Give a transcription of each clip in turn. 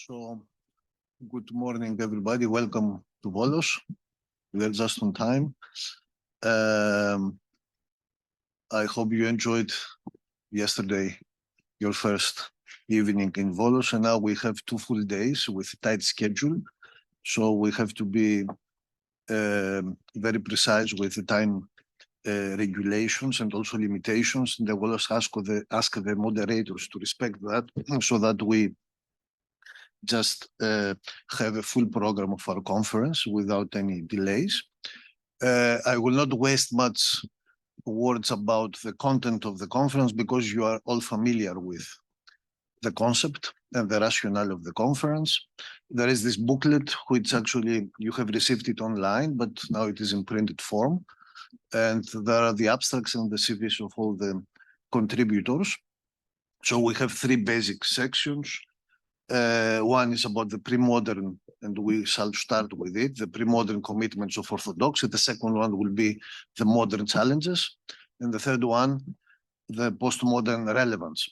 So, good morning, everybody. Welcome to Volos. We are just on time. I hope you enjoyed yesterday your first evening in Volos, and now we have 2 full days with a tight schedule. So we have to be very precise with the time regulations and also limitations. And I will also ask the moderators to respect that so that we just have a full program of our conference without any delays. I will not waste much words about the content of the conference because you are all familiar with the concept and the rationale of the conference. There is this booklet, which actually you have received it online, but now it is in printed form. And there are the abstracts and the CVs of all the contributors. So we have 3 basic sections. One is about the pre-modern, and we shall start with it, the pre-modern commitments of Orthodoxy. The second one will be the modern challenges. And the third one, the postmodern relevance.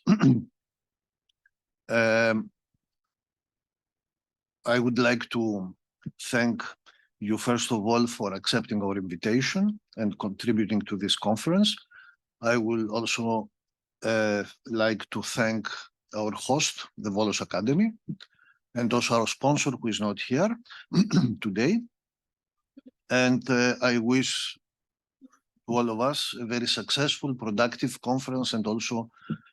I would like to thank you, first of all, for accepting our invitation and contributing to this conference. I will also like to thank our host, the Volos Academy, and also our sponsor, who is not here today. And I wish to all of us a very successful, productive conference and also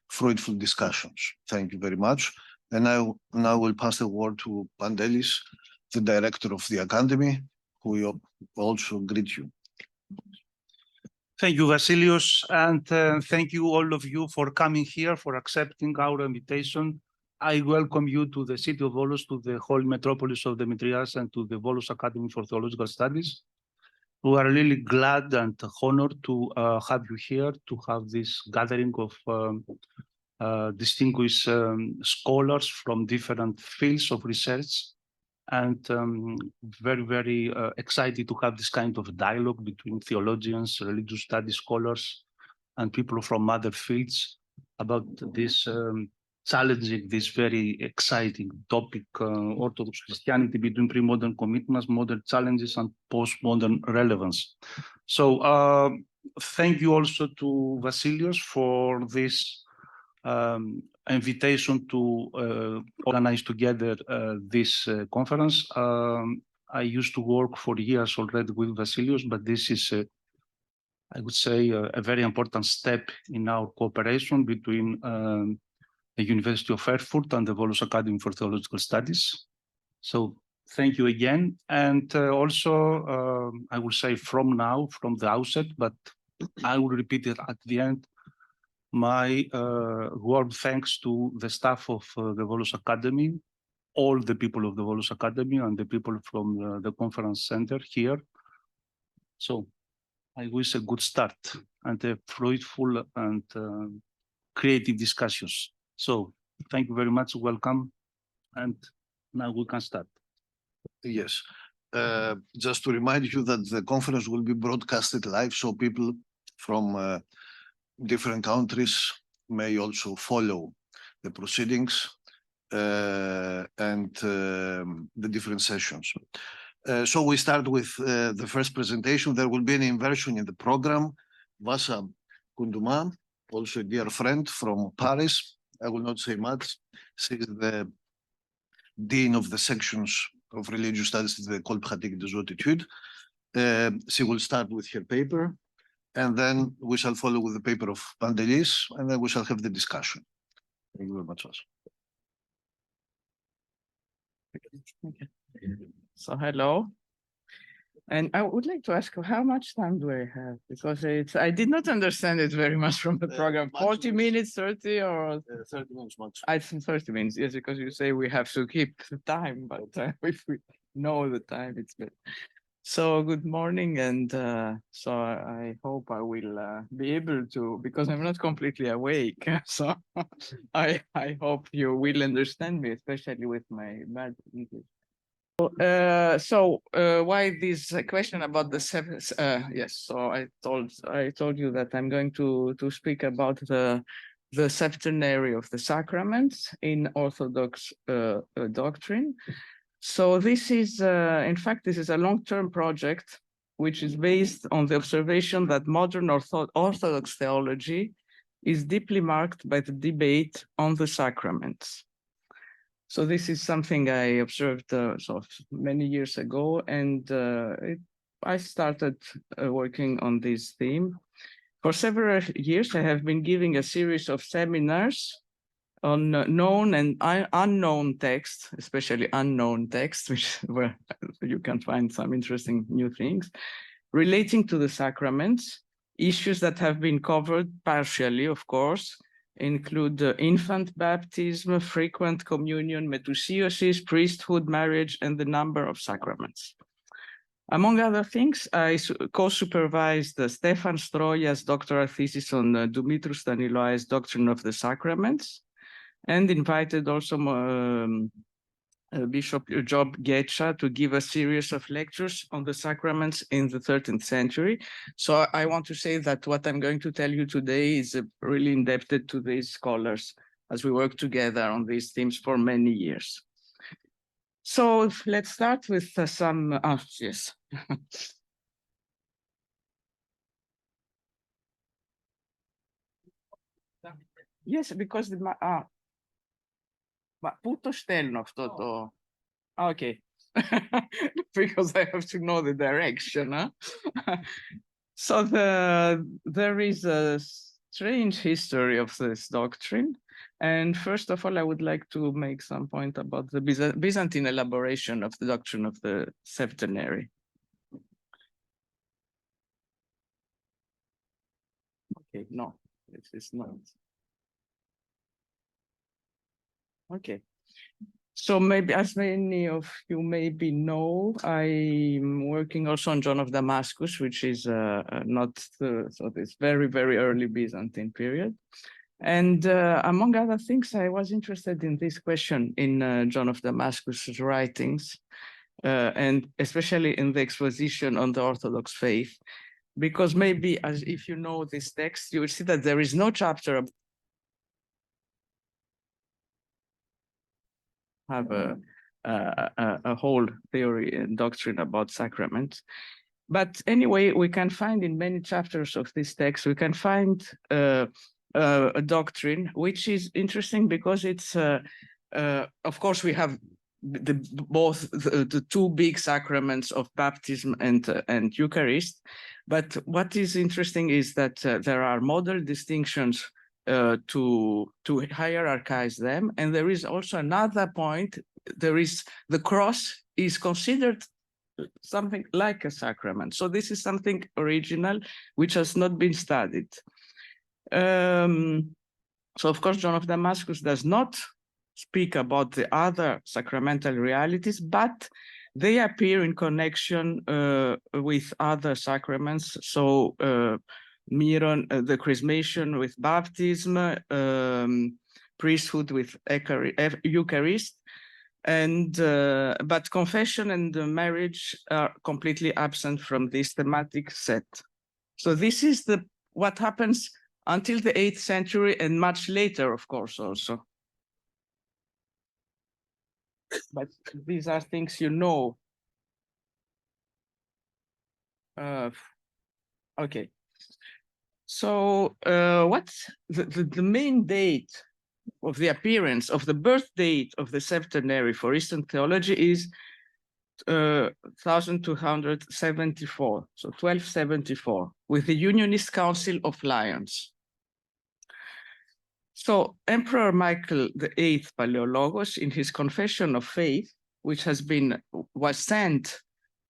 fruitful discussions. Thank you very much. And now will pass the word to Pantelis, the director of the Academy, who will also greet you. Thank you, Vasilios, and thank you all of you for coming here, for accepting our invitation. I welcome you to the city of Volos, to the whole metropolis of Demetrias, and to the Volos Academy for Theological Studies. We are really glad and honored to have you here, to have this gathering of distinguished scholars from different fields of research. And very, very excited to have this kind of dialogue between theologians, religious studies scholars, and people from other fields about this challenging, this very exciting topic, Orthodox Christianity between pre-modern commitments, modern challenges, and postmodern relevance. So thank you also to Vasilios for this invitation to organize together this conference. I used to work for years already with Vasilios, but this is, I would say, a very important step in our cooperation between the University of Erfurt and the Volos Academy for Theological Studies. So thank you again. And also, I will say from now, from the outset, but I will repeat it at the end, my warm thanks to the staff of the Volos Academy, all the people of the Volos Academy and the people from the conference center here. So I wish a good start and a fruitful and creative discussions. So thank you very much, welcome, and now we can start. Yes, just to remind you that the conference will be broadcasted live, so people from different countries may also follow the proceedings and the different sessions. So we start with the first presentation. There will be an inversion in the program. Vassa Kontouma, also a dear friend from Paris. I will not say much. She is the dean of the sections of religious studies at the École Pratique des Études. She will start with her paper, and then we shall follow with the paper of Pantelis, and then we shall have the discussion. Thank you very much, Vassa. Okay. So hello, and I would like to ask you, how much time do I have? Because I did not understand it very much from the program. 40 minutes, 30 or 30 minutes much. I think 30 minutes. Yes, because you say we have to keep the time, but if we know the time, it's good. So good morning, and so I hope I will be able to, because I'm not completely awake. So I hope you will understand me, especially with my bad English. So why this question about the yes? So I told you that I'm going to speak about the the Septenary of the Sacraments in Orthodox doctrine. So this is, in fact, this is a long-term project which is based on the observation that modern Orthodox theology is deeply marked by the debate on the sacraments. So this is something I observed many years ago, and I started working on this theme. For several years, I have been giving a series of seminars on known and unknown texts, especially unknown texts, where you can find some interesting new things, relating to the sacraments. Issues that have been covered partially, of course, include infant baptism, frequent communion, metasiosis, priesthood, marriage, and the number of sacraments. Among other things, I co-supervised Stefan Stroya's doctoral thesis on Dumitru Staniloai's Doctrine of the Sacraments, and invited also Bishop Job Getcha to give a series of lectures on the sacraments in the 13th century. So I want to say that what I'm going to tell you today is really indebted to these scholars as we work together on these themes for many years. So let's start with some, yes. Yes, because the, πού το στέλνω αυτό το... Okay, because I have to know the direction. Huh? So there is a strange history of this doctrine. And first of all, I would like to make some point about the Byzantine elaboration of the doctrine of the Septenary. Okay, no, this is not. Okay. So maybe, as many of you maybe know, I'm working also on John of Damascus, which is not so this very, very early Byzantine period. And among other things, I was interested in this question in John of Damascus's writings, and especially in the exposition on the Orthodox faith, because maybe as if you know this text, you will see that there is no chapter have a whole theory and doctrine about sacraments. But anyway, we can find in many chapters of this text, we can find a doctrine, which is interesting because it's, of course, we have both the two big sacraments of baptism and Eucharist. But what is interesting is that there are model distinctions to hierarchize them. And there is also another point, there is the cross is considered something like a sacrament. So this is something original, which has not been studied. So of course, John of Damascus does not speak about the other sacramental realities, but they appear in connection with other sacraments. So Miron, the chrismation with baptism, priesthood with Eucharist, and but confession and marriage are completely absent from this thematic set. So this is what happens until the 8th century and much later, of course, also. But these are things you know. Okay. So what's the main date of the appearance of the birth date of the Septenary for Eastern theology is 1274, so 1274, with the Unionist Council of Lyons. So Emperor Michael VIII Paleologos, in his Confession of Faith, which was sent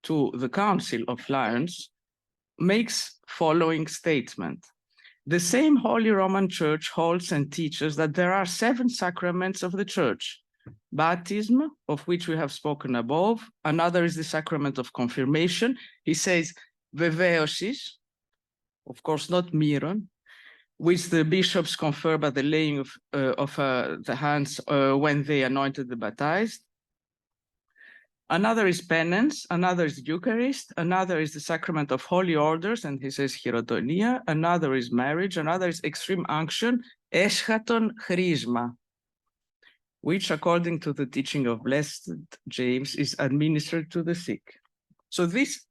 to the Council of Lyons, makes following statement. The same Holy Roman Church holds and teaches that there are 7 sacraments of the Church. Baptism, of which we have spoken above. Another is the sacrament of confirmation. He says, veveusis, of course not miron, which the bishops confer by the laying of the hands when they anointed the baptized. Another is penance, another is the Eucharist, another is the sacrament of holy orders, and he says hierotonia, another is marriage, another is extreme unction, eschaton charisma, which according to the teaching of Blessed James is administered to the sick. So this,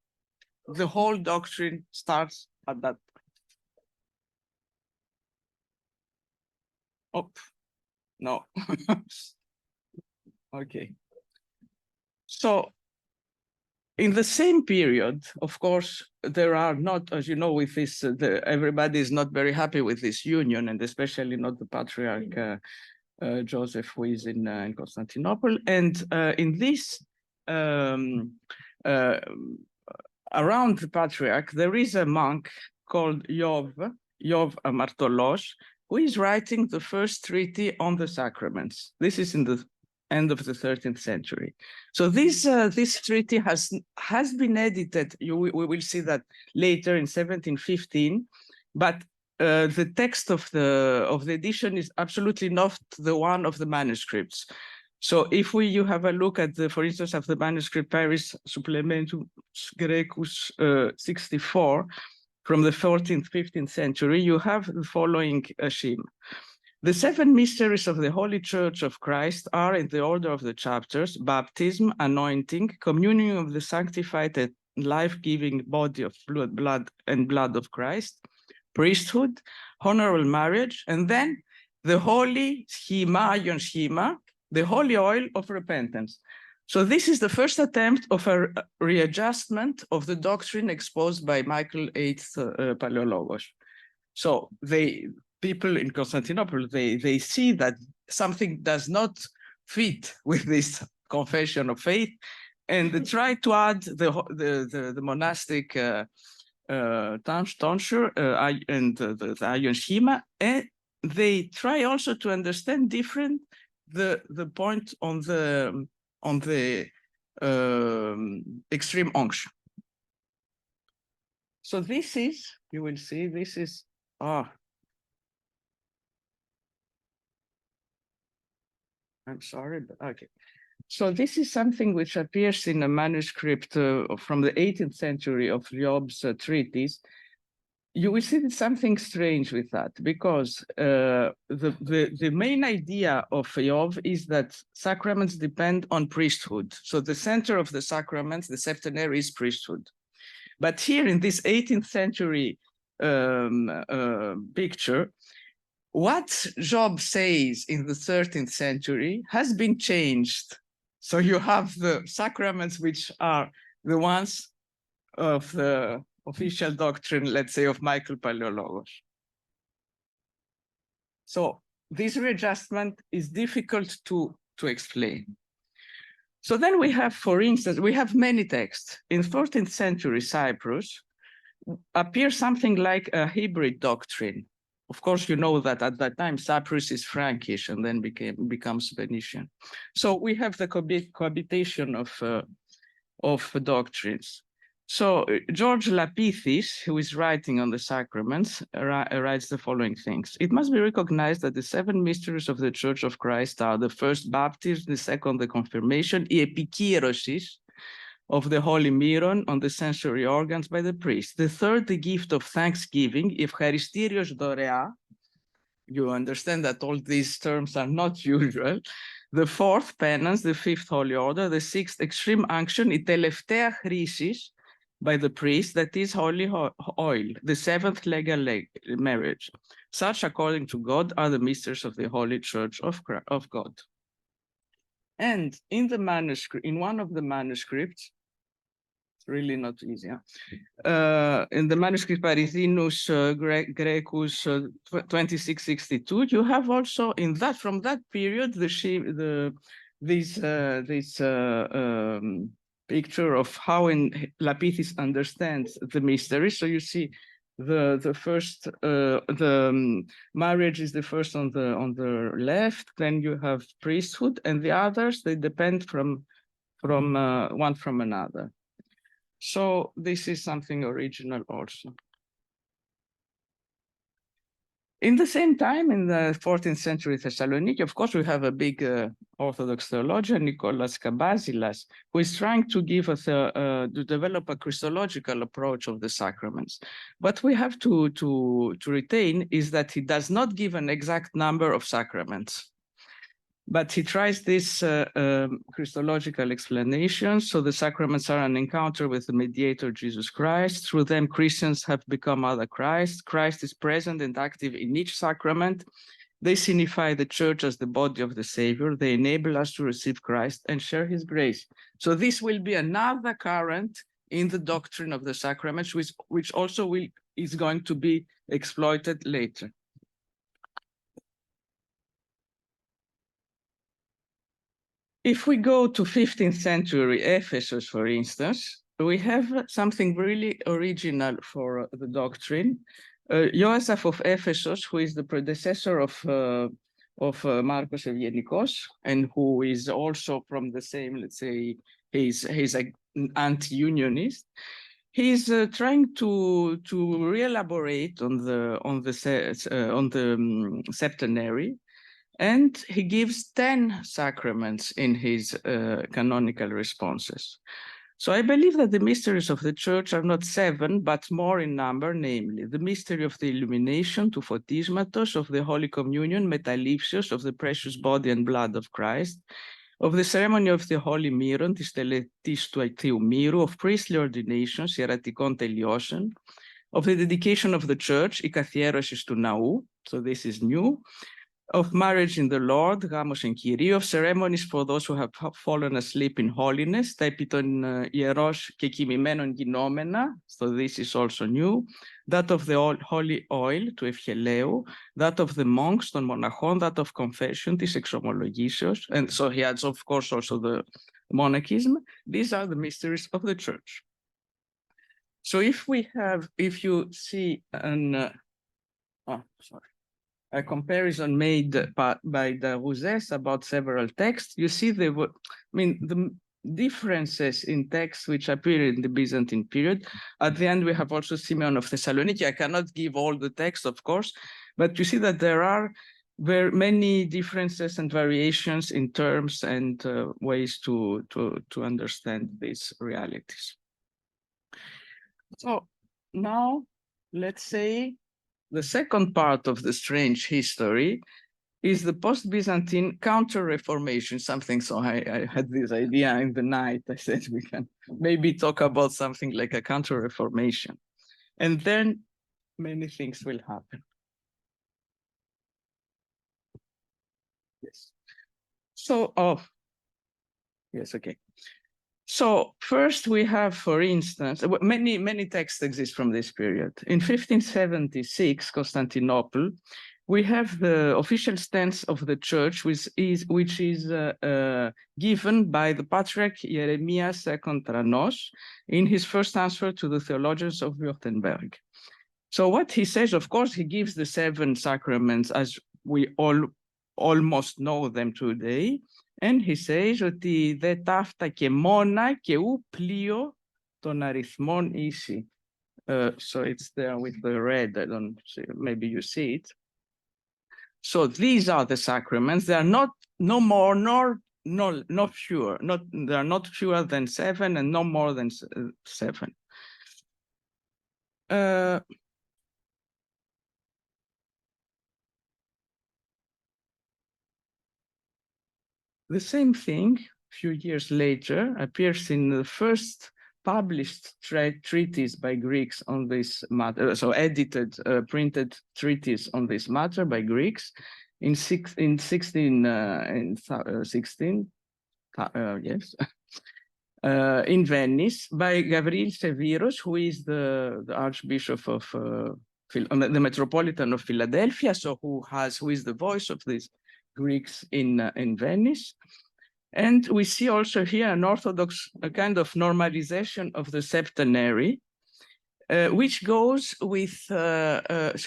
the whole doctrine starts at that. Oh, no. Okay. So in the same period, of course, there are not, as you know, with this, everybody is not very happy with this union, and especially not the Patriarch Joseph, who is in Constantinople. And in this, around the Patriarch, there is a monk called Yov Amartolos, who is writing the first treaty on the sacraments. This is in the end of the 13th century. So this treaty has been edited. We will see that later in 1715, but the text of the edition is absolutely not the one of the manuscripts. So if you have a look at the, for instance, of the manuscript Paris Supplementum Graecus 64 from the 14th, 15th century, you have the following scheme. The 7 mysteries of the Holy Church of Christ are in the order of the chapters: baptism, anointing, communion of the sanctified and life-giving body of blood of Christ, priesthood, honorable marriage, and then the holy schema, ion schema, the holy oil of repentance. So this is the first attempt of a readjustment of the doctrine exposed by Michael VIII Palaiologos. So people in Constantinople, they see that something does not fit with this confession of faith, and they try to add the monastic tonsure and the ion schema, and they try also to understand different the point on the extreme unction. So this is, you will see, this is I'm sorry, but okay. So this is something which appears in a manuscript from the 18th century of Job's treatise. You will see something strange with that, because the main idea of Job is that sacraments depend on priesthood. So the center of the sacraments, the septenary, is priesthood. But here in this 18th century picture, what Job says in the 13th century has been changed. So you have the sacraments, which are the ones of the official doctrine, let's say, of Michael Palaiologos. So this readjustment is difficult to explain. So then we have, for instance, we have many texts. In 14th century Cyprus appears something like a hybrid doctrine. Of course, you know that at that time, Cyprus is Frankish and then becomes Venetian. So we have the cohabitation of doctrines. So George Lapithis, who is writing on the sacraments, writes the following things. It must be recognized that the 7 mysteries of the Church of Christ are: the first, baptism; the second, the confirmation, η επικύρωσης of the Holy Myron on the sensory organs by the priest; the third, the gift of thanksgiving, ευχαριστήριος δωρεά. You understand that all these terms are not usual. The fourth, penance; the fifth, holy order; the sixth, extreme unction, η τελευταία χρήσης by the priest, that is holy oil; the seventh, legal marriage. Such, according to God, are the mysteries of the Holy Church of God. And in the manuscript, in one of the manuscripts, it's really not easy. In the manuscript Paristinus Graecus 2662, you have also from that period this picture of how Lapithis understands the mystery. So you see the first, marriage is the first on the left, then you have priesthood, and the others, they depend from one from another. So this is something original also. In the same time, in the 14th century Thessaloniki, of course, we have a big Orthodox theologian, Nicholas Kabasilas, who is trying to give us to develop a Christological approach of the sacraments. What we have to retain is that he does not give an exact number of sacraments, but he tries this Christological explanation. So the sacraments are an encounter with the mediator, Jesus Christ. Through them, Christians have become other Christ. Christ is present and active in each sacrament. They signify the church as the body of the Savior. They enable us to receive Christ and share his grace. So this will be another current in the doctrine of the sacraments, which also is going to be exploited later. If we go to 15th century Ephesus, for instance, we have something really original for the doctrine. Joseph of Ephesus, who is the predecessor of Marcos Eugenios, and who is also from the same, let's say, he's an anti-unionist. He's trying to re-elaborate on the Septenary. And he gives 10 sacraments in his canonical responses. So I believe that the mysteries of the church are not 7, but more in number, namely the mystery of the illumination, to photismatos, of the Holy Communion, metalipsios, of the precious body and blood of Christ, of the ceremony of the Holy Myron, της τελετής του Αγίου Μύρου, of priestly ordinations, ιερατικών τελειώσεων, of the dedication of the church, η καθιέρωσης του ναού, so this is new, of marriage in the Lord, γάμος εν Κυρίω, of ceremonies for those who have fallen asleep in holiness, τα επί των ιερός και κοιμημένων γινόμενα, so this is also new, that of the holy oil, του ευχελαίου, that of the monks, των μοναχών, that of confession, της εξομολογήσεως, and so he adds, of course, also the monachism. These are the mysteries of the church. So if you see a comparison made by the Rousses about several texts, you see the differences in texts which appear in the Byzantine period. At the end, we have also Simeon of Thessaloniki. I cannot give all the texts, of course, but you see that there are very many differences and variations in terms and ways to understand these realities. So now let's say the second part of the strange history is the post-Byzantine counter-reformation, something. So I had this idea in the night. I said we can maybe talk about something like a counter-reformation. And then many things will happen. Yes. So, yes, okay. So first we have, for instance, many texts exist from this period. In 1576, Constantinople, we have the official stance of the church, which is given by the Patriarch Jeremias II Tranos in his first answer to the theologians of Württemberg. So what he says, of course, he gives the 7 sacraments as we all almost know them today. And he says ότι δε ταύτα και μόνα και ου πλοίο των αριθμών ίση. So it's there with the red. I don't see, maybe you see it. So these are the sacraments. They are not fewer. They are not fewer than 7 and no more than 7. The same thing, a few years later, appears in the first published treatise by Greeks on this matter, so edited, printed treatise on this matter by Greeks in 1616, in Venice by Gavril Severos, who is the Archbishop of the Metropolitan of Philadelphia, so who is the voice of these Greeks in Venice. And we see also here an Orthodox kind of normalization of the Septenary, which goes with,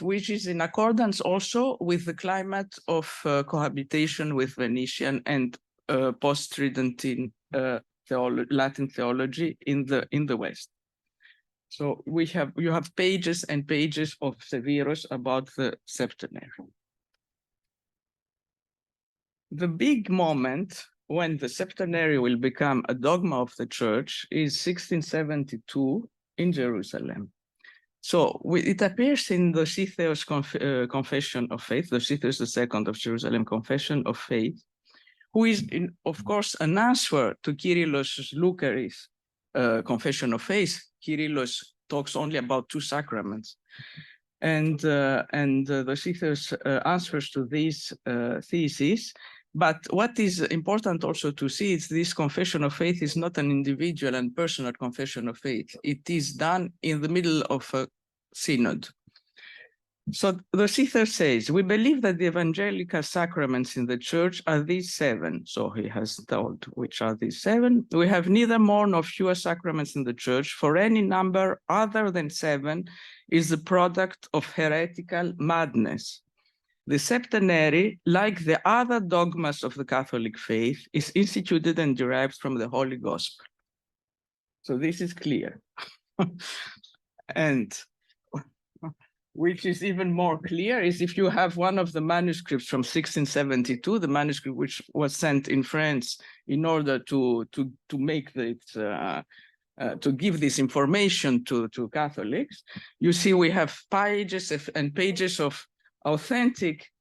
which is in accordance also with the climate of cohabitation with Venetian and post-Tridentine Latin theology in the West. So you have pages and pages of Severus about the Septenary. The big moment when the Septenary will become a dogma of the Church is 1672 in Jerusalem. So it appears in the Theos Confession of Faith, the Theos II of Jerusalem Confession of Faith, who is, of course, an answer to Kyrillos Loukaris Confession of Faith. Kyrillos talks only about two sacraments. And the Theos answers to these theses. But what is important also to see is this confession of faith is not an individual and personal confession of faith. It is done in the middle of a synod. So the Theos says, we believe that the evangelical sacraments in the church are these seven. So he has told which are these seven. We have neither more nor fewer sacraments in the church, for any number other than seven is the product of heretical madness. The Septenary, like the other dogmas of the Catholic faith, is instituted and derived from the Holy Gospel. So this is clear. And which is even more clear is if you have one of the manuscripts from 1672, the manuscript which was sent in France in order to make it, to give this information to Catholics, you see we have pages and pages of authentic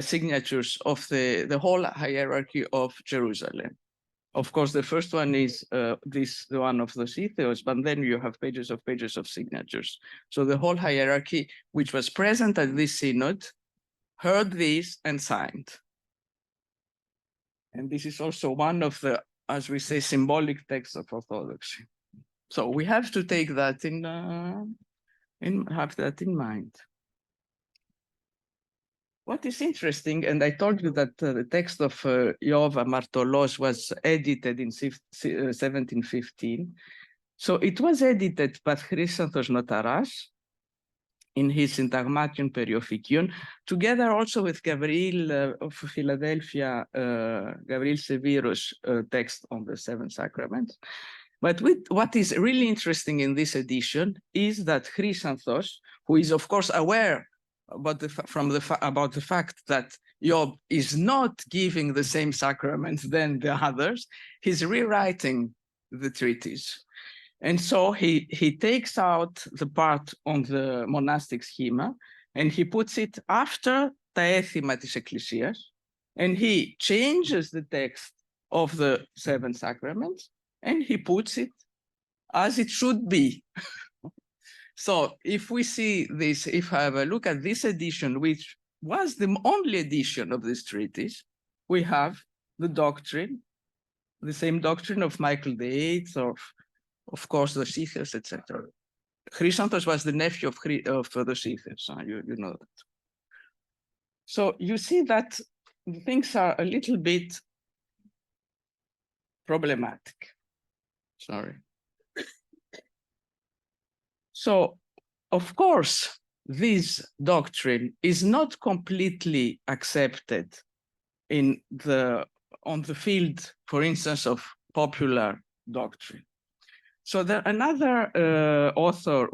signatures of the whole hierarchy of Jerusalem. Of course, the first one is the one of the Theos, but then you have pages of signatures. So the whole hierarchy, which was present at this synod, heard this and signed. And this is also one of the, as we say, symbolic texts of Orthodoxy. So we have to take that have that in mind. What is interesting, and I told you that the text of Iova Martolos was edited in 1715. So it was edited by Chrysanthos Notaras in his Syntagmation Periophykion, together also with Gabriel of Philadelphia, Gabriel Severus text on the seven sacraments. But what is really interesting in this edition is that Chrysanthos, who is of course aware about the fact that Job is not giving the same sacraments than the others, he's rewriting the treatise. And so he takes out the part on the monastic schema and he puts it after τα έθιμα της Εκκλησίας, and he changes the text of the seven sacraments and he puts it as it should be. So if we see this, if I have a look at this edition, which was the only edition of this treatise, we have the doctrine, the same doctrine of Michael VIII, of course, the Theos, etc. Chrysanthos was the nephew of the Theos, you know that. So you see that things are a little bit problematic. Sorry. So, of course, this doctrine is not completely accepted on the field, for instance, of popular doctrine. So there another author,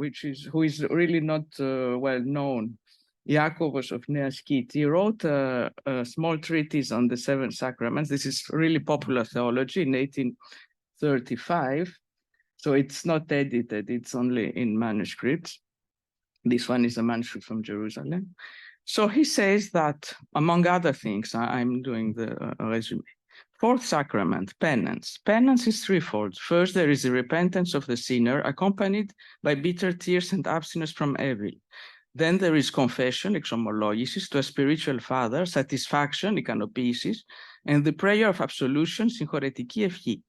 who is really not well known, Iakovos of Neaskiti, wrote a small treatise on the seven sacraments. This is really popular theology in 1835. So it's not edited, it's only in manuscripts. This one is a manuscript from Jerusalem. So he says that, among other things, I'm doing the resume. Fourth sacrament, penance. Penance is threefold. First, there is the repentance of the sinner, accompanied by bitter tears and abstinence from evil. Then there is confession, exomologisis, to a spiritual father, satisfaction, ικανοποίησης, and the prayer of absolution, συγχωρετική ευχή.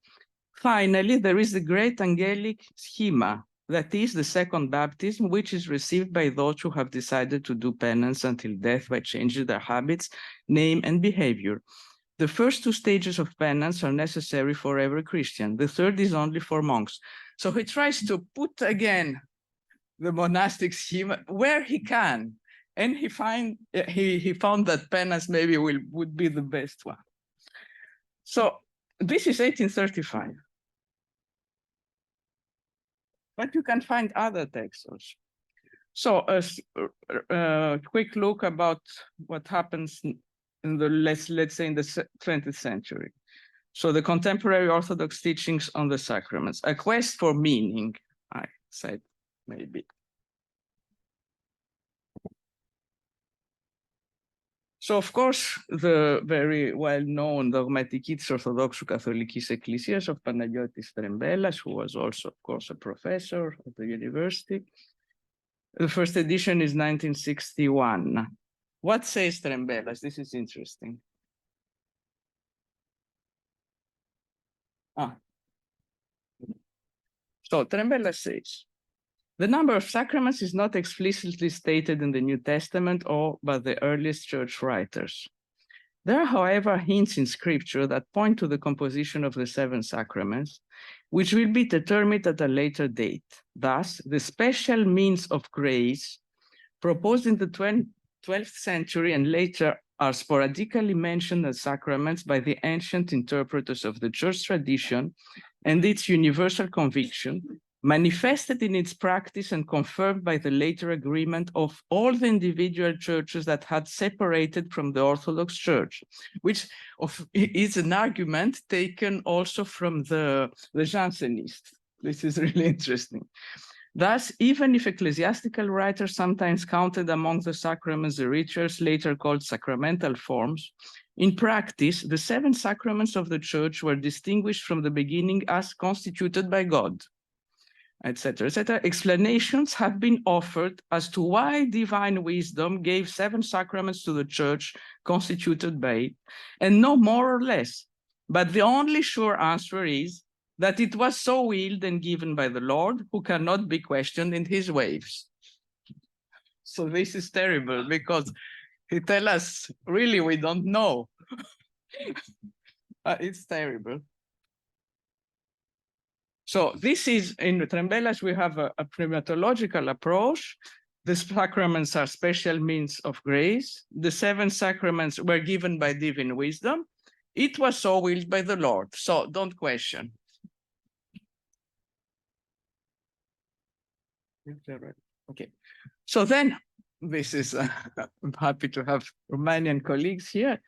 Finally, there is the great angelic schema, that is the second baptism, which is received by those who have decided to do penance until death by changing their habits, name, and behavior. The first two stages of penance are necessary for every Christian. The third is only for monks. So he tries to put again the monastic schema where he can, and he found that penance maybe would be the best one. So this is 1835. But you can find other texts also. So a quick look about what happens in the, let's say in the 20th century. So the contemporary Orthodox teachings on the sacraments, a quest for meaning, I said, maybe. So, of course, the very well-known Dogmatikis Orthodoxou Katholikis Ekklesias of Panagiotis Trembelas, who was also, of course, a professor at the university. The first edition is 1961. What says Trembelas? This is interesting. So Trembelas says, the number of sacraments is not explicitly stated in the New Testament or by the earliest church writers. There are, however, hints in scripture that point to the composition of the 7 sacraments, which will be determined at a later date. Thus, the special means of grace proposed in the 12th century and later are sporadically mentioned as sacraments by the ancient interpreters of the church tradition and its universal conviction, manifested in its practice and confirmed by the later agreement of all the individual churches that had separated from the Orthodox Church, which is an argument taken also from the Jansenists. This is really interesting. Thus, even if ecclesiastical writers sometimes counted among the sacraments the rituals later called sacramental forms, in practice, the 7 sacraments of the Church were distinguished from the beginning as constituted by God, etc., etc. Explanations have been offered as to why divine wisdom gave 7 sacraments to the Church constituted by it, and no more or less. But the only sure answer is that it was so willed and given by the Lord, who cannot be questioned in his ways. So this is terrible, because he tells us, really, we don't know. It's terrible. So this is, in Trembelas, we have a primatological approach. The sacraments are special means of grace. The 7 sacraments were given by divine wisdom. It was so willed by the Lord. So don't question. Okay. So then, this is, I'm happy to have Romanian colleagues here.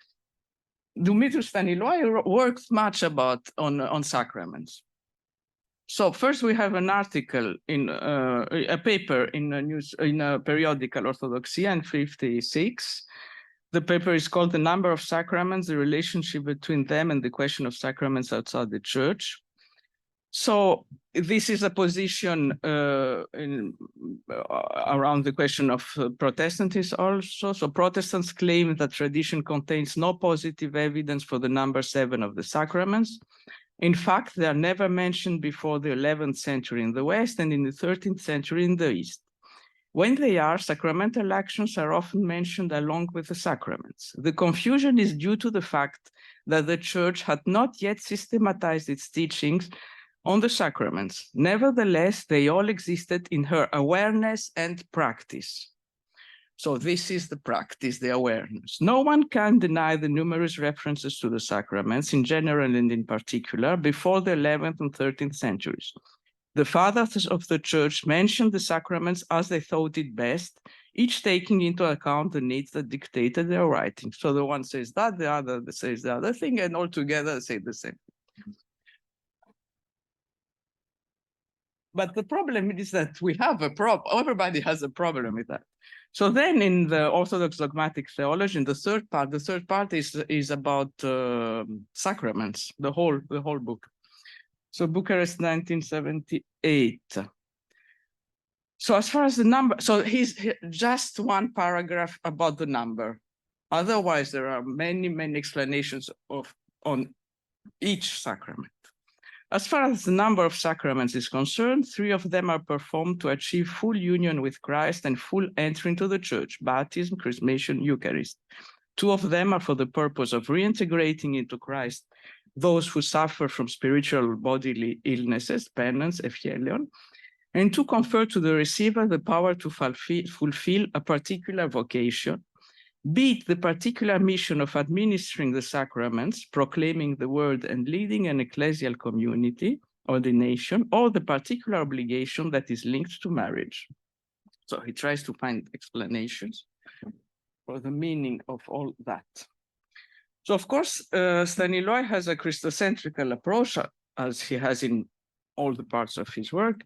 Dumitru Staniloae works much on sacraments. So first we have an article in a paper in a periodical Orthodoxia in 56. The paper is called The Number of Sacraments, the Relationship Between Them and the Question of Sacraments Outside the Church. So this is a position around the question of Protestantism also. So Protestants claim that tradition contains no positive evidence for the number 7 of the sacraments. In fact, they are never mentioned before the 11th century in the West and in the 13th century in the East. When they are, sacramental actions are often mentioned along with the sacraments. The confusion is due to the fact that the Church had not yet systematized its teachings on the sacraments. Nevertheless, they all existed in her awareness and practice. So this is the practice, the awareness. No one can deny the numerous references to the sacraments in general and in particular before the 11th and 13th centuries. The fathers of the Church mentioned the sacraments as they thought it best, each taking into account the needs that dictated their writing. So the one says that, the other says the other thing, and all together say the same. But the problem is that we have a problem. Everybody has a problem with that. So then in the Orthodox dogmatic theology, in the third part is about sacraments, the whole book. So Bucharest, 1978. So as far as the number, so he's just one paragraph about the number. Otherwise, there are many explanations on each sacrament. As far as the number of sacraments is concerned, 3 of them are performed to achieve full union with Christ and full entry into the Church: baptism, chrismation, Eucharist. 2 of them are for the purpose of reintegrating into Christ those who suffer from spiritual bodily illnesses, penance, euphelion, and to confer to the receiver the power to fulfill a particular vocation, be it the particular mission of administering the sacraments, proclaiming the word, and leading an ecclesial community, ordination, or the particular obligation that is linked to marriage. So he tries to find explanations for the meaning of all that. So of course, Staniloae has a Christocentrical approach, as he has in all the parts of his work.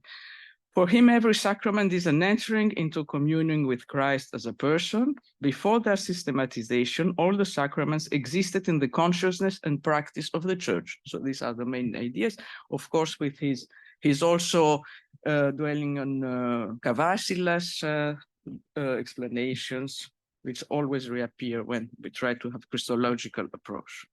For him, every sacrament is an entering into communion with Christ as a person. Before their systematization, all the sacraments existed in the consciousness and practice of the church. So these are the main ideas. Of course, with he's also dwelling on Kavasilas explanations, which always reappear when we try to have Christological approach.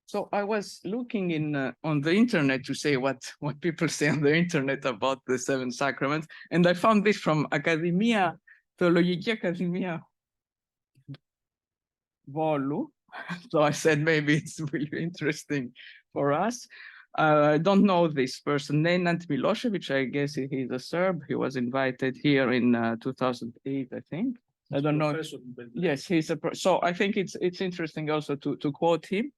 So I was looking on the internet to say what people say on the internet about the 7 sacraments, and I found this from Academia, Theological Academia Volos. So I said maybe it's really interesting for us. I don't know this person, Nenad Milosevic. I guess he's a Serb. He was invited here in 2008, I think. I don't know. Yes, he's a. So I think it's interesting also to quote him.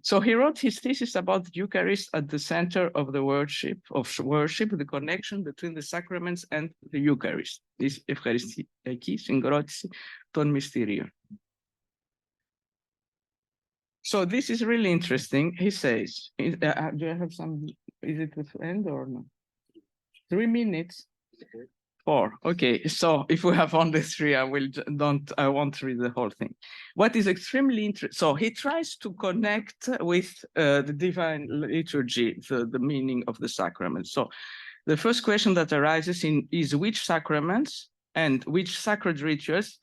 So he wrote his thesis about the Eucharist at the center of the worship, the connection between the sacraments and the Eucharist. This Ευχαριστική συγκρότηση των μυστηρίων. So this is really interesting. He says, do I have some, is it the end or no? 3 minutes? 4, okay. So if we have only 3, I won't read the whole thing. What is extremely interesting, so he tries to connect with the divine liturgy, the meaning of the sacrament. So the first question that arises is which sacraments and which sacred rituals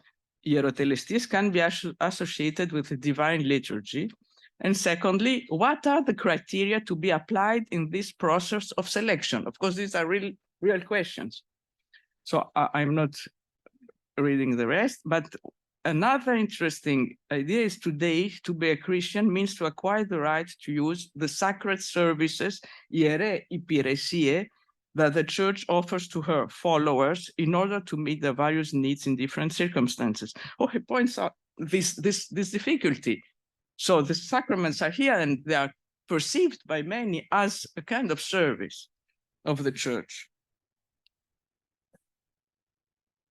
hierotelestis can be associated with the divine liturgy? And secondly, what are the criteria to be applied in this process of selection? Of course, these are real questions. So I'm not reading the rest, but another interesting idea is today to be a Christian means to acquire the right to use the sacred services, iere υπηρεσίες, that the church offers to her followers in order to meet their various needs in different circumstances. Oh, he points out this difficulty. So the sacraments are here and they are perceived by many as a kind of service of the church.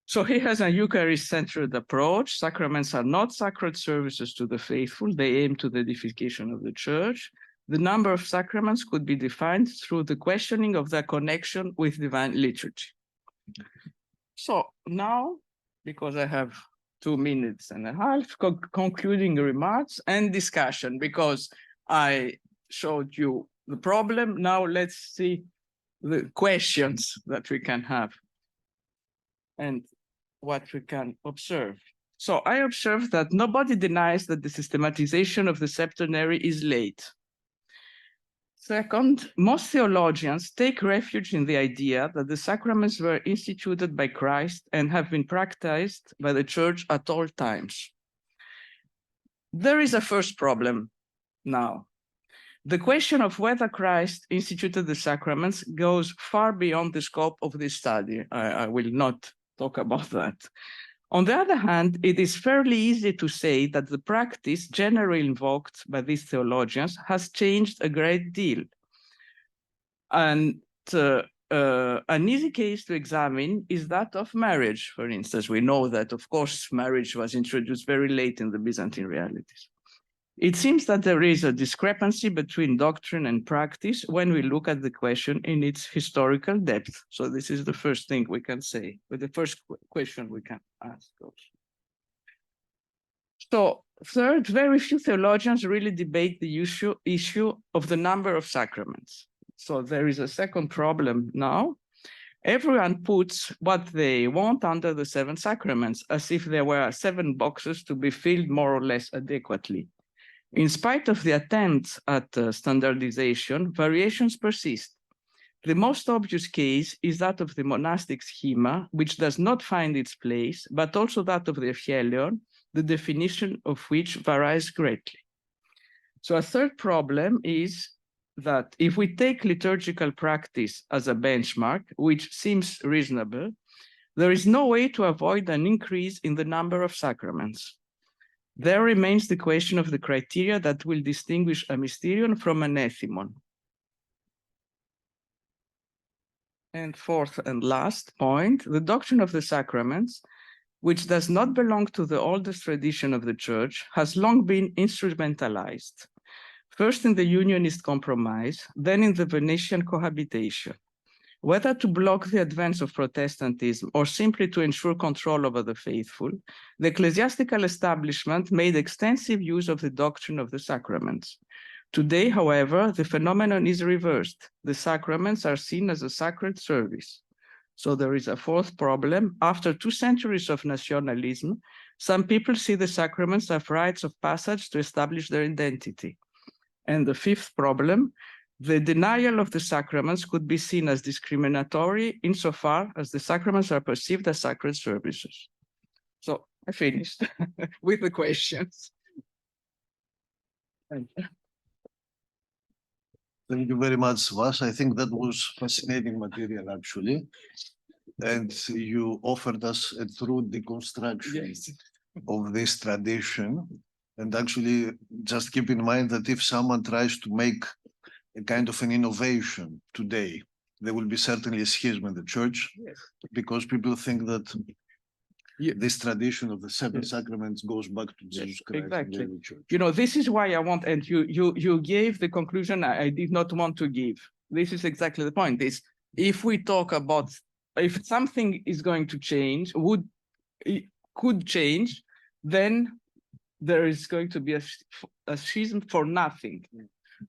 So he has a Eucharist-centered approach. Sacraments are not sacred services to the faithful. They aim to the edification of the church. The number of sacraments could be defined through the questioning of their connection with divine liturgy. So now, because I have 2.5 minutes, concluding remarks and discussion, because I showed you the problem. Now let's see the questions that we can have and what we can observe. So I observed that nobody denies that the systematization of the Septenary is late. Second, most theologians take refuge in the idea that the sacraments were instituted by Christ and have been practiced by the church at all times. There is a first problem now. The question of whether Christ instituted the sacraments goes far beyond the scope of this study. I will not talk about that. On the other hand, it is fairly easy to say that the practice generally invoked by these theologians has changed a great deal. And an easy case to examine is that of marriage, for instance. We know that, of course, marriage was introduced very late in the Byzantine realities. It seems that there is a discrepancy between doctrine and practice when we look at the question in its historical depth. So this is the first thing we can say, but the first question we can ask also. So third, very few theologians really debate the issue of the number of sacraments. So there is a second problem now. Everyone puts what they want under the 7 sacraments, as if there were 7 boxes to be filled more or less adequately. In spite of the attempts at standardization, variations persist. The most obvious case is that of the monastic schema, which does not find its place, but also that of the Evangelion, the definition of which varies greatly. So a third problem is that if we take liturgical practice as a benchmark, which seems reasonable, there is no way to avoid an increase in the number of sacraments. There remains the question of the criteria that will distinguish a mysterion from an ethymon. And fourth and last point, the doctrine of the sacraments, which does not belong to the oldest tradition of the Church, has long been instrumentalized. First in the Unionist compromise, then in the Venetian cohabitation. Whether to block the advance of Protestantism or simply to ensure control over the faithful, the ecclesiastical establishment made extensive use of the doctrine of the sacraments. Today, however, the phenomenon is reversed. The sacraments are seen as a sacred service. So there is a fourth problem. After 2 centuries of nationalism, some people see the sacraments as rites of passage to establish their identity. And the fifth problem, the denial of the sacraments could be seen as discriminatory insofar as the sacraments are perceived as sacred services. So I finished with the questions. Thank you. Thank you very much, Vas. I think that was fascinating material, actually. And you offered us a true deconstruction of this tradition. And actually, just keep in mind that if someone tries to make a kind of an innovation today, there will be certainly a schism in the church, because people think that this tradition of the seven sacraments goes back to Jesus Christ. Exactly. And the church. You know, this is why I want, and you gave the conclusion I did not want to give. This is exactly the point. Is if we talk about if something is going to change, could change, then there is going to be a schism for nothing.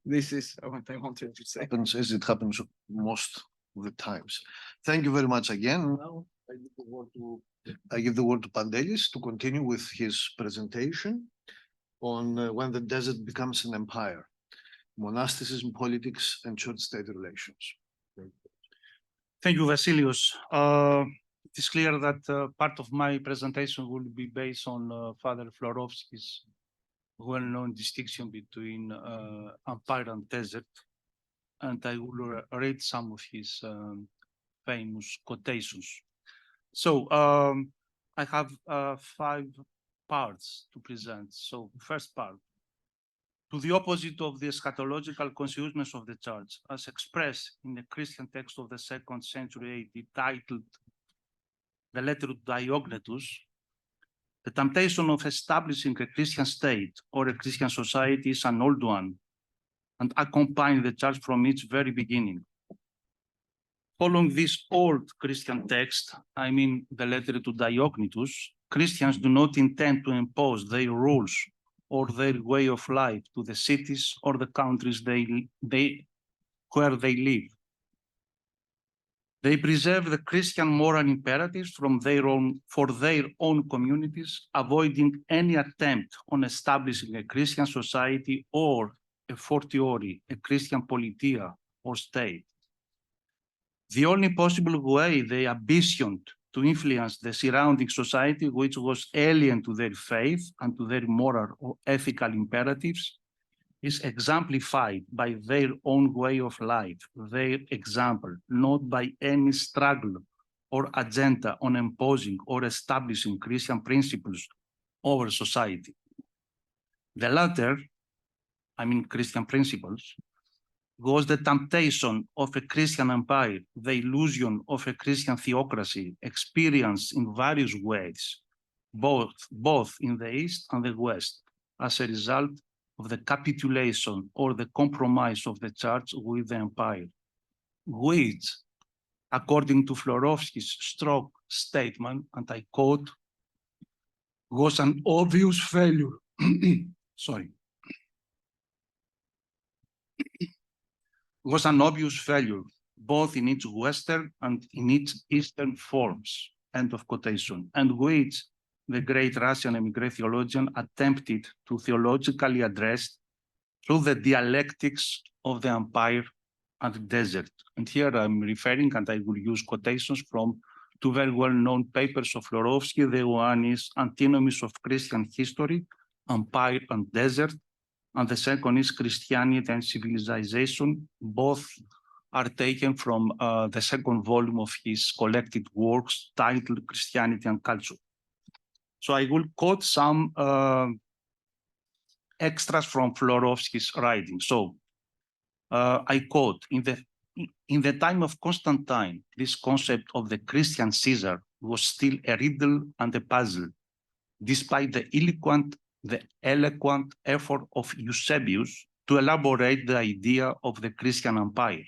This is what I wanted to say. Happens as it happens most of the times. Thank you very much again. Now I give the word to Pantelis to continue with his presentation on when the desert becomes an empire, monasticism, politics, and church-state relations. Thank you, Vasilios. It is clear that part of my presentation will be based on Father Florovsky's well-known distinction between empire and desert, and I will read some of his famous quotations. So I have 5 parts to present. So first part, to the opposite of the eschatological consciousness of the Church, as expressed in the Christian text of the 2nd century AD, titled The Letter to Diognetus, the temptation of establishing a Christian state or a Christian society is an old one and accompanied the Church from its very beginning. Following this old Christian text, I mean the letter to Diognetus, Christians do not intend to impose their rules or their way of life to the cities or the countries where they live. They preserve the Christian moral imperatives for their own communities, avoiding any attempt on establishing a Christian society or, a fortiori, a Christian politia or state. The only possible way they ambitioned to influence the surrounding society, which was alien to their faith and to their moral or ethical imperatives, is exemplified by their own way of life, their example, not by any struggle or agenda on imposing or establishing Christian principles over society. The latter, I mean Christian principles, was the temptation of a Christian empire, the illusion of a Christian theocracy experienced in various ways, both in the East and the West, as a result of the capitulation or the compromise of the Church with the empire, which, according to Florovsky's strong statement, and I quote, was an obvious failure. Sorry. Was an obvious failure, both in its Western and in its Eastern forms, end of quotation, and which the great Russian emigre theologian attempted to theologically address through the dialectics of the empire and the desert. And here I'm referring, and I will use quotations from 2 very well-known papers of Florovsky. The one is Antinomies of Christian History, Empire and Desert, and the second is Christianity and Civilization. Both are taken from the 2nd volume of his collected works titled Christianity and Culture. So I will quote some extras from Florovsky's writing. So I quote, in the time of Constantine, this concept of the Christian Caesar was still a riddle and a puzzle, despite the eloquent effort of Eusebius to elaborate the idea of the Christian empire.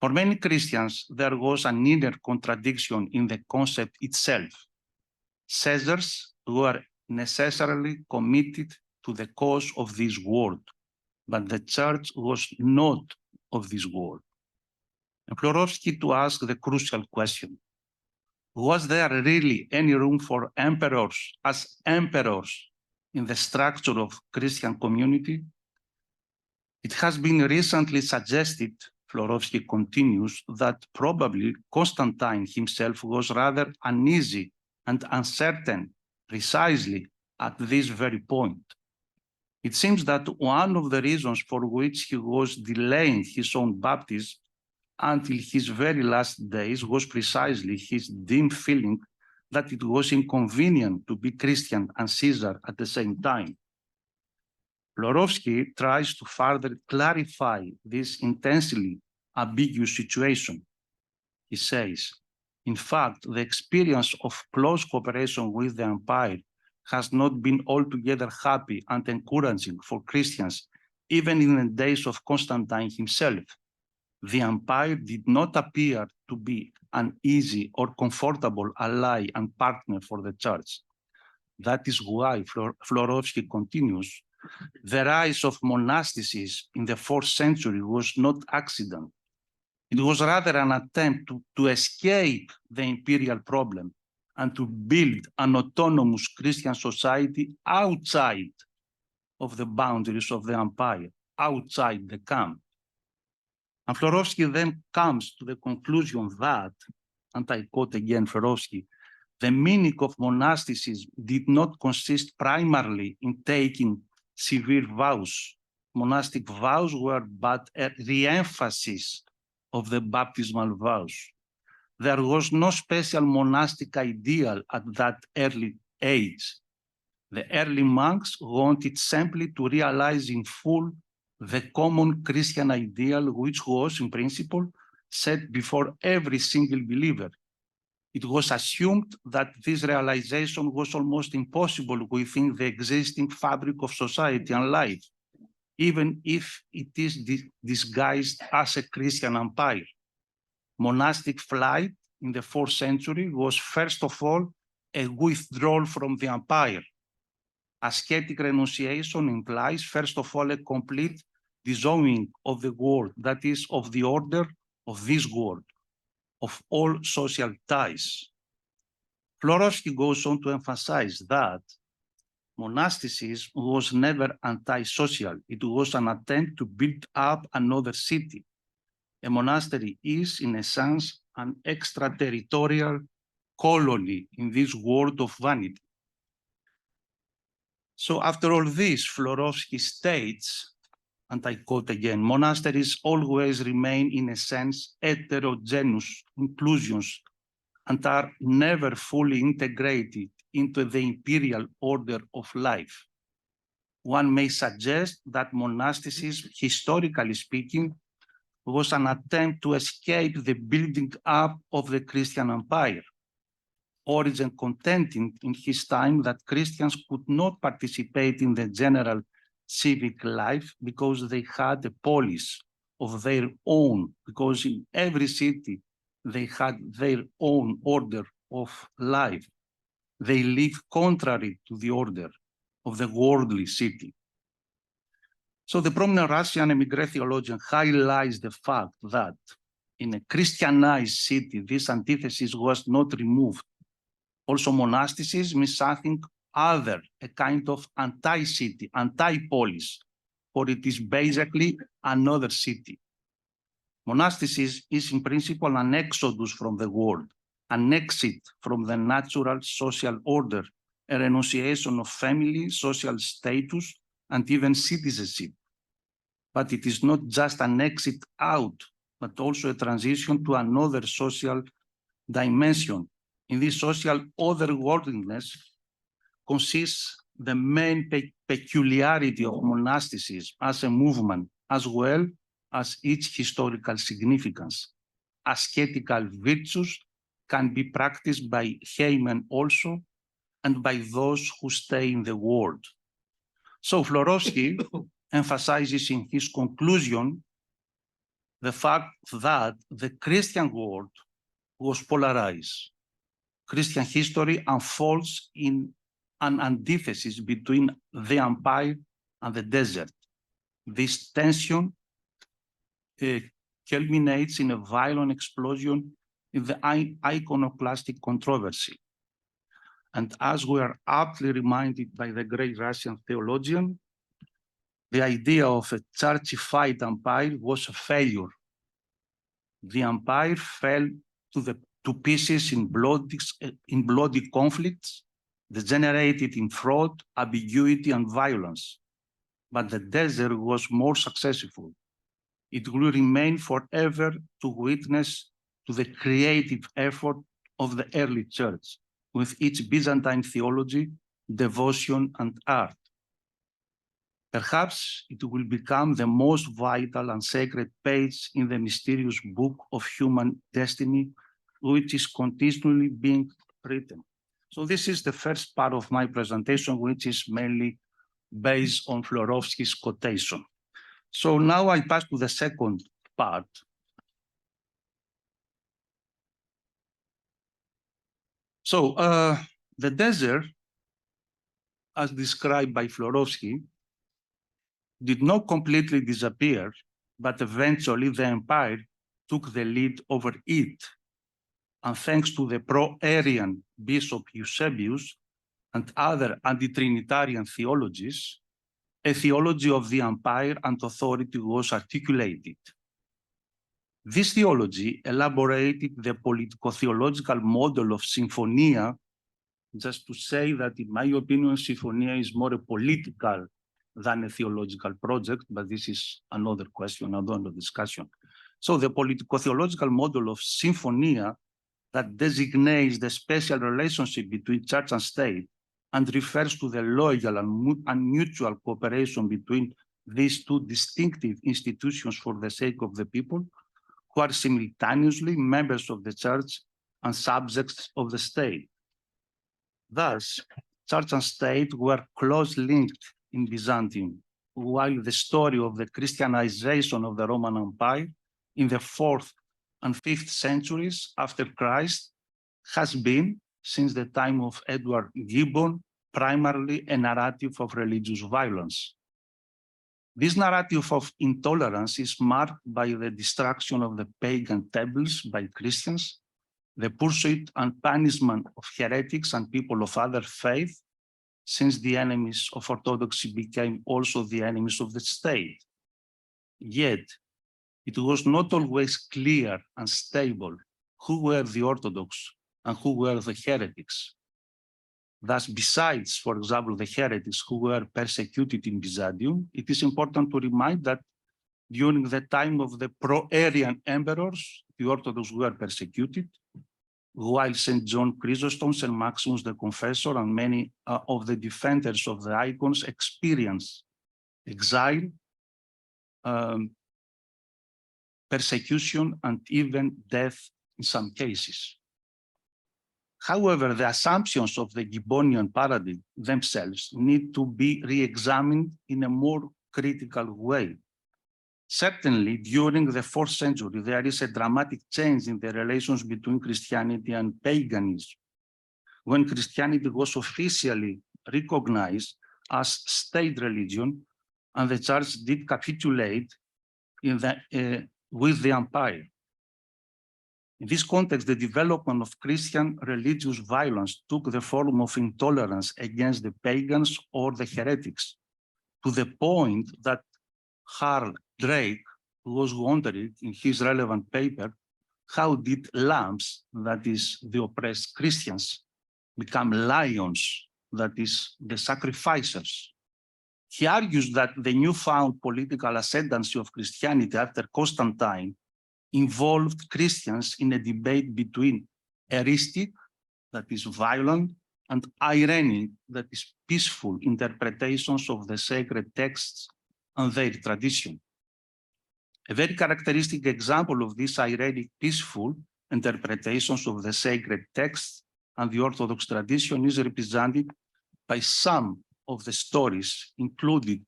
For many Christians, there was an inner contradiction in the concept itself. Caesars were necessarily committed to the cause of this world, but the church was not of this world. And Florovsky to ask the crucial question, was there really any room for emperors as emperors in the structure of Christian community? It has been recently suggested, Florovsky continues, that probably Constantine himself was rather uneasy and uncertain precisely at this very point. It seems that one of the reasons for which he was delaying his own baptism until his very last days was precisely his dim feeling that it was inconvenient to be Christian and Caesar at the same time. Florovsky tries to further clarify this intensely ambiguous situation. He says, in fact, the experience of close cooperation with the empire has not been altogether happy and encouraging for Christians, even in the days of Constantine himself. The empire did not appear to be an easy or comfortable ally and partner for the church. That is why, Florovsky continues, the rise of monasticism in the 4th century was not accident. It was rather an attempt to escape the imperial problem and to build an autonomous Christian society outside of the boundaries of the empire, outside the camp. And Florovsky then comes to the conclusion that, and I quote again Florovsky, the meaning of monasticism did not consist primarily in taking severe vows. Monastic vows were but a re-emphasis of the baptismal vows. There was no special monastic ideal at that early age. The early monks wanted simply to realize in full the common Christian ideal, which was, in principle, set before every single believer. It was assumed that this realization was almost impossible within the existing fabric of society and life, even if it is disguised as a Christian empire. Monastic flight in the 4th century was first of all a withdrawal from the empire. Ascetic renunciation implies first of all a complete disowning of the world, that is, of the order of this world, of all social ties. Florovsky goes on to emphasize that monasticism was never anti-social. It was an attempt to build up another city. A monastery is, in a sense, an extraterritorial colony in this world of vanity. So after all this, Florovsky states, and I quote again, monasteries always remain, in a sense, heterogeneous inclusions and are never fully integrated into the imperial order of life. One may suggest that monasticism, historically speaking, was an attempt to escape the building up of the Christian empire. Origen contended in his time that Christians could not participate in the general civic life because they had a polis of their own, because in every city they had their own order of life. They lived contrary to the order of the worldly city. So the prominent Russian emigre theologian highlights the fact that in a Christianized city, this antithesis was not removed. Also, monasticism is something other, a kind of anti-city, anti-polis, for it is basically another city. Monasticism is in principle an exodus from the world, an exit from the natural social order, a renunciation of family, social status, and even citizenship. But it is not just an exit out, but also a transition to another social dimension. In this social otherworldliness consists the main peculiarity of monasticism as a movement, as well as its historical significance. Ascetical virtues can be practiced by laymen also, and by those who stay in the world. So Florovsky emphasizes in his conclusion the fact that the Christian world was polarized. Christian history unfolds in an antithesis between the empire and the desert. This tension culminates in a violent explosion in the iconoclastic controversy. And as we are aptly reminded by the great Russian theologian, the idea of a churchified empire was a failure. The empire fell to pieces in bloody conflicts, degenerated in fraud, ambiguity, and violence. But the desert was more successful. It will remain forever to witness to the creative effort of the early church, with its Byzantine theology, devotion, and art. Perhaps it will become the most vital and sacred page in the mysterious book of human destiny, which is continually being written. So this is the first part of my presentation, which is mainly based on Florovsky's quotation. So now I pass to the second part. So the desert, as described by Florovsky, did not completely disappear, but eventually the empire took the lead over it. And thanks to the pro-Arian Bishop Eusebius and other anti-Trinitarian theologies, a theology of the empire and authority was articulated. This theology elaborated the politico-theological model of Symphonia, just to say that in my opinion, Symphonia is more a political than a theological project, but this is another question, another discussion. So the politico-theological model of Symphonia that designates the special relationship between church and state and refers to the loyal and mutual cooperation between these two distinctive institutions for the sake of the people, who are simultaneously members of the church and subjects of the state. Thus, church and state were closely linked in Byzantium, while the story of the Christianization of the Roman Empire in the 4th and 5th centuries after Christ has been, since the time of Edward Gibbon, primarily a narrative of religious violence. This narrative of intolerance is marked by the destruction of the pagan temples by Christians, the pursuit and punishment of heretics and people of other faith, since the enemies of Orthodoxy became also the enemies of the state. Yet, it was not always clear and stable who were the Orthodox and who were the heretics. Thus, besides, for example, the heretics who were persecuted in Byzantium, it is important to remind that during the time of the pro-Arian emperors, the Orthodox were persecuted, while St. John Chrysostom, St. Maximus the Confessor, and many of the defenders of the icons experienced exile, persecution, and even death in some cases. However, the assumptions of the Gibbonian paradigm themselves need to be re-examined in a more critical way. Certainly, during the 4th century, there is a dramatic change in the relations between Christianity and paganism. When Christianity was officially recognized as state religion, and the church did capitulate with the empire. In this context, the development of Christian religious violence took the form of intolerance against the pagans or the heretics, to the point that Harl Drake was wondering in his relevant paper, how did lambs, that is the oppressed Christians, become lions, that is the sacrificers? He argues that the newfound political ascendancy of Christianity after Constantine involved Christians in a debate between eristic, that is violent, and ironic, that is peaceful interpretations of the sacred texts and their tradition. A very characteristic example of this ironic, peaceful interpretations of the sacred texts and the Orthodox tradition is represented by some of the stories included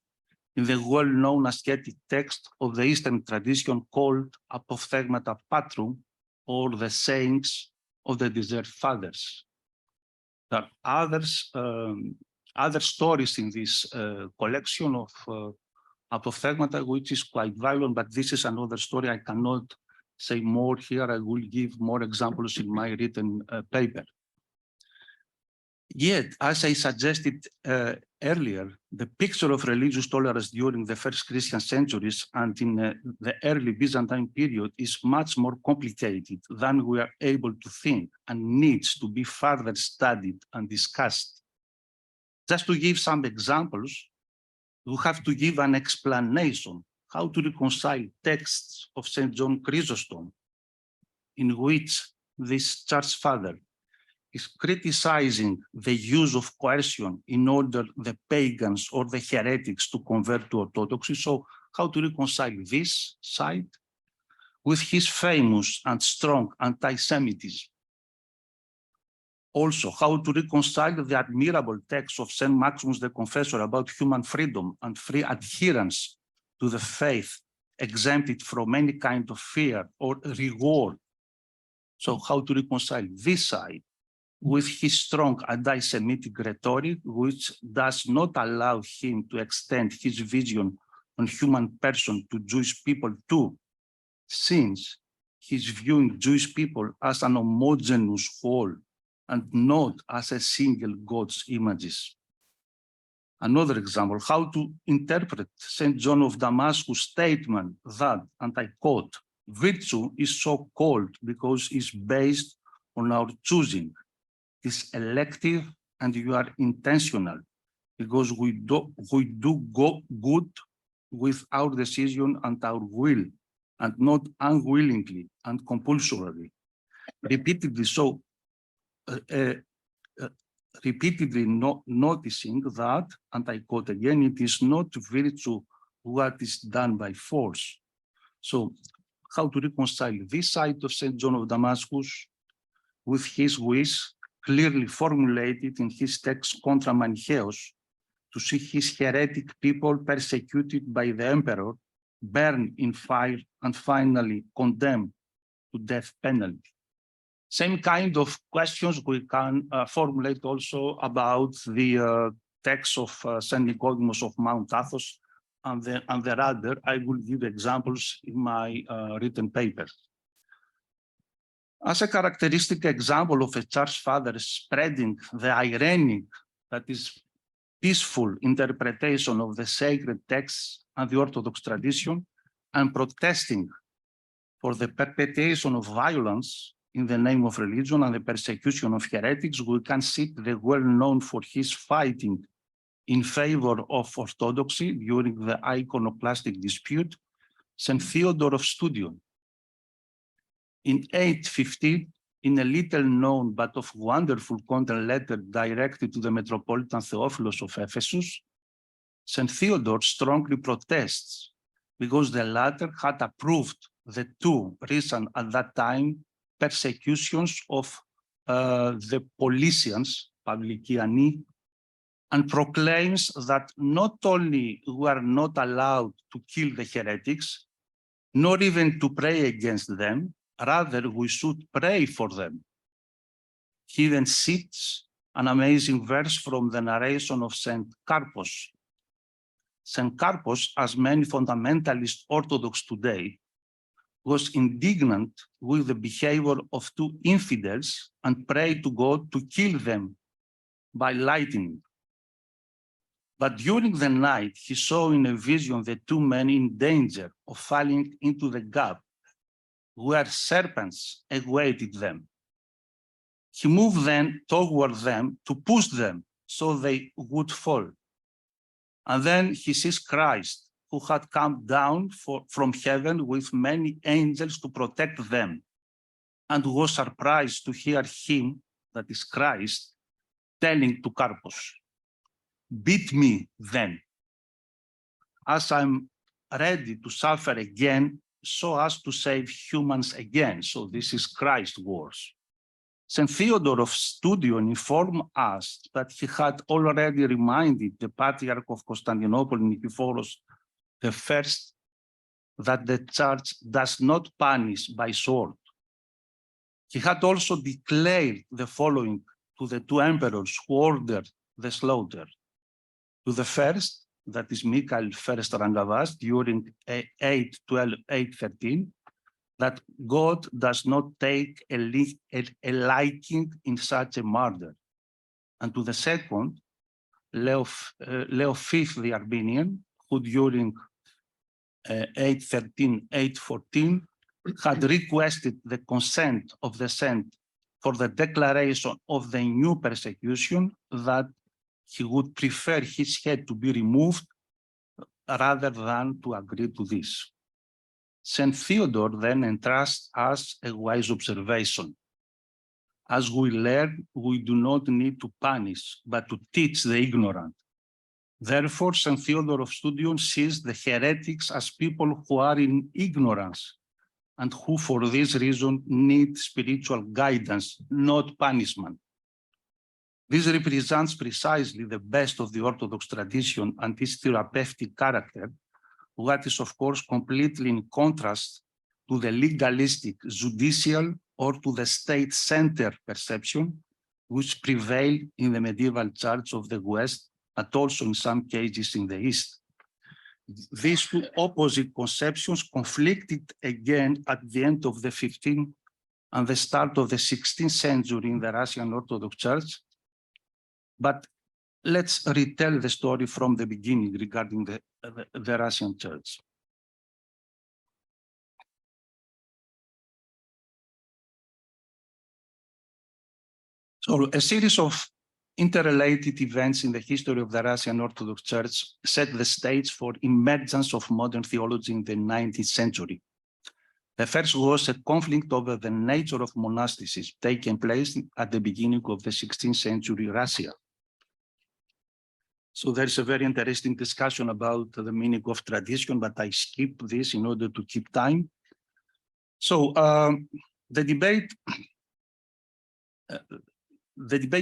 in the well-known ascetic text of the Eastern tradition called Apophthegmata Patrum, or the sayings of the Desert Fathers. There are other stories in this collection of Apophthegmata, which is quite violent, but this is another story. I cannot say more here. I will give more examples in my written paper. Yet, as I suggested earlier, the picture of religious tolerance during the first Christian centuries and in the early Byzantine period is much more complicated than we are able to think and needs to be further studied and discussed. Just to give some examples, we have to give an explanation how to reconcile texts of St. John Chrysostom, in which this church father is criticizing the use of coercion in order the pagans or the heretics to convert to Orthodoxy. So how to reconcile this side with his famous and strong anti-Semitism? Also, how to reconcile the admirable text of St. Maximus the Confessor about human freedom and free adherence to the faith, exempted from any kind of fear or reward. So how to reconcile this side with his strong anti-Semitic rhetoric, which does not allow him to extend his vision on human person to Jewish people too, since he's viewing Jewish people as an homogeneous whole and not as a single God's images. Another example, how to interpret St. John of Damascus' statement that, and I quote, virtue is so called because it's based on our choosing. Is elective and you are intentional because we do go good with our decision and our will and not unwillingly and compulsorily. Repeatedly so, repeatedly noticing that, and I quote again, it is not virtue what is done by force. So how to reconcile this side of St. John of Damascus with his wish clearly formulated in his text Contra Manichaeos, to see his heretic people persecuted by the emperor, burned in fire, and finally condemned to death penalty. Same kind of questions we can formulate also about the text of St. Nicodemus of Mount Athos and the other. I will give examples in my written paper. As a characteristic example of a church father spreading the ironic, that is peaceful interpretation of the sacred texts and the Orthodox tradition, and protesting for the perpetration of violence in the name of religion and the persecution of heretics, we can cite the well-known for his fighting in favor of Orthodoxy during the iconoclastic dispute, St. Theodore of Studion. In 850, in a little known but of wonderful content letter directed to the Metropolitan Theophilos of Ephesus, St. Theodore strongly protests because the latter had approved the two recent at that time persecutions of the Paulicians, Pavlikiani, and proclaims that not only we are not allowed to kill the heretics, nor even to pray against them, rather, we should pray for them. He then cites an amazing verse from the narration of St. Carpos. St. Carpos, as many fundamentalist Orthodox today, was indignant with the behavior of two infidels and prayed to God to kill them by lightning. But during the night, he saw in a vision the two men in danger of falling into the gap where serpents awaited them. He moved then toward them to push them so they would fall. And then he sees Christ, who had come down from heaven with many angels to protect them, and was surprised to hear him, that is Christ, telling to Carpos, beat me then, as I'm ready to suffer again, so as to save humans again. So this is Christ's words. St. Theodore of Studion informed us that he had already reminded the Patriarch of Constantinople, Nikephoros I, that the Church does not punish by sword. He had also declared the following to the two emperors who ordered the slaughter. To the first, that is Michael I Rangavas, during 812, 813, that God does not take a liking in such a murder. And to the second, Leo V the Armenian, who during 813, 814 had requested the consent of the Saint for the declaration of the new persecution, that he would prefer his head to be removed rather than to agree to this. St. Theodore then entrusts us a wise observation. As we learn, we do not need to punish, but to teach the ignorant. Therefore, St. Theodore of Studion sees the heretics as people who are in ignorance and who for this reason need spiritual guidance, not punishment. This represents precisely the best of the Orthodox tradition and its therapeutic character, what is of course completely in contrast to the legalistic, judicial, or to the state-centered perception which prevailed in the medieval church of the West, but also in some cases in the East. These two opposite conceptions conflicted again at the end of the 15th and the start of the 16th century in the Russian Orthodox Church. But let's retell the story from the beginning regarding the Russian Church. So a series of interrelated events in the history of the Russian Orthodox Church set the stage for emergence of modern theology in the 19th century. The first was a conflict over the nature of monasticism taking place at the beginning of the 16th century Russia. So there's a very interesting discussion about the meaning of tradition, but I skip this in order to keep time. So the debate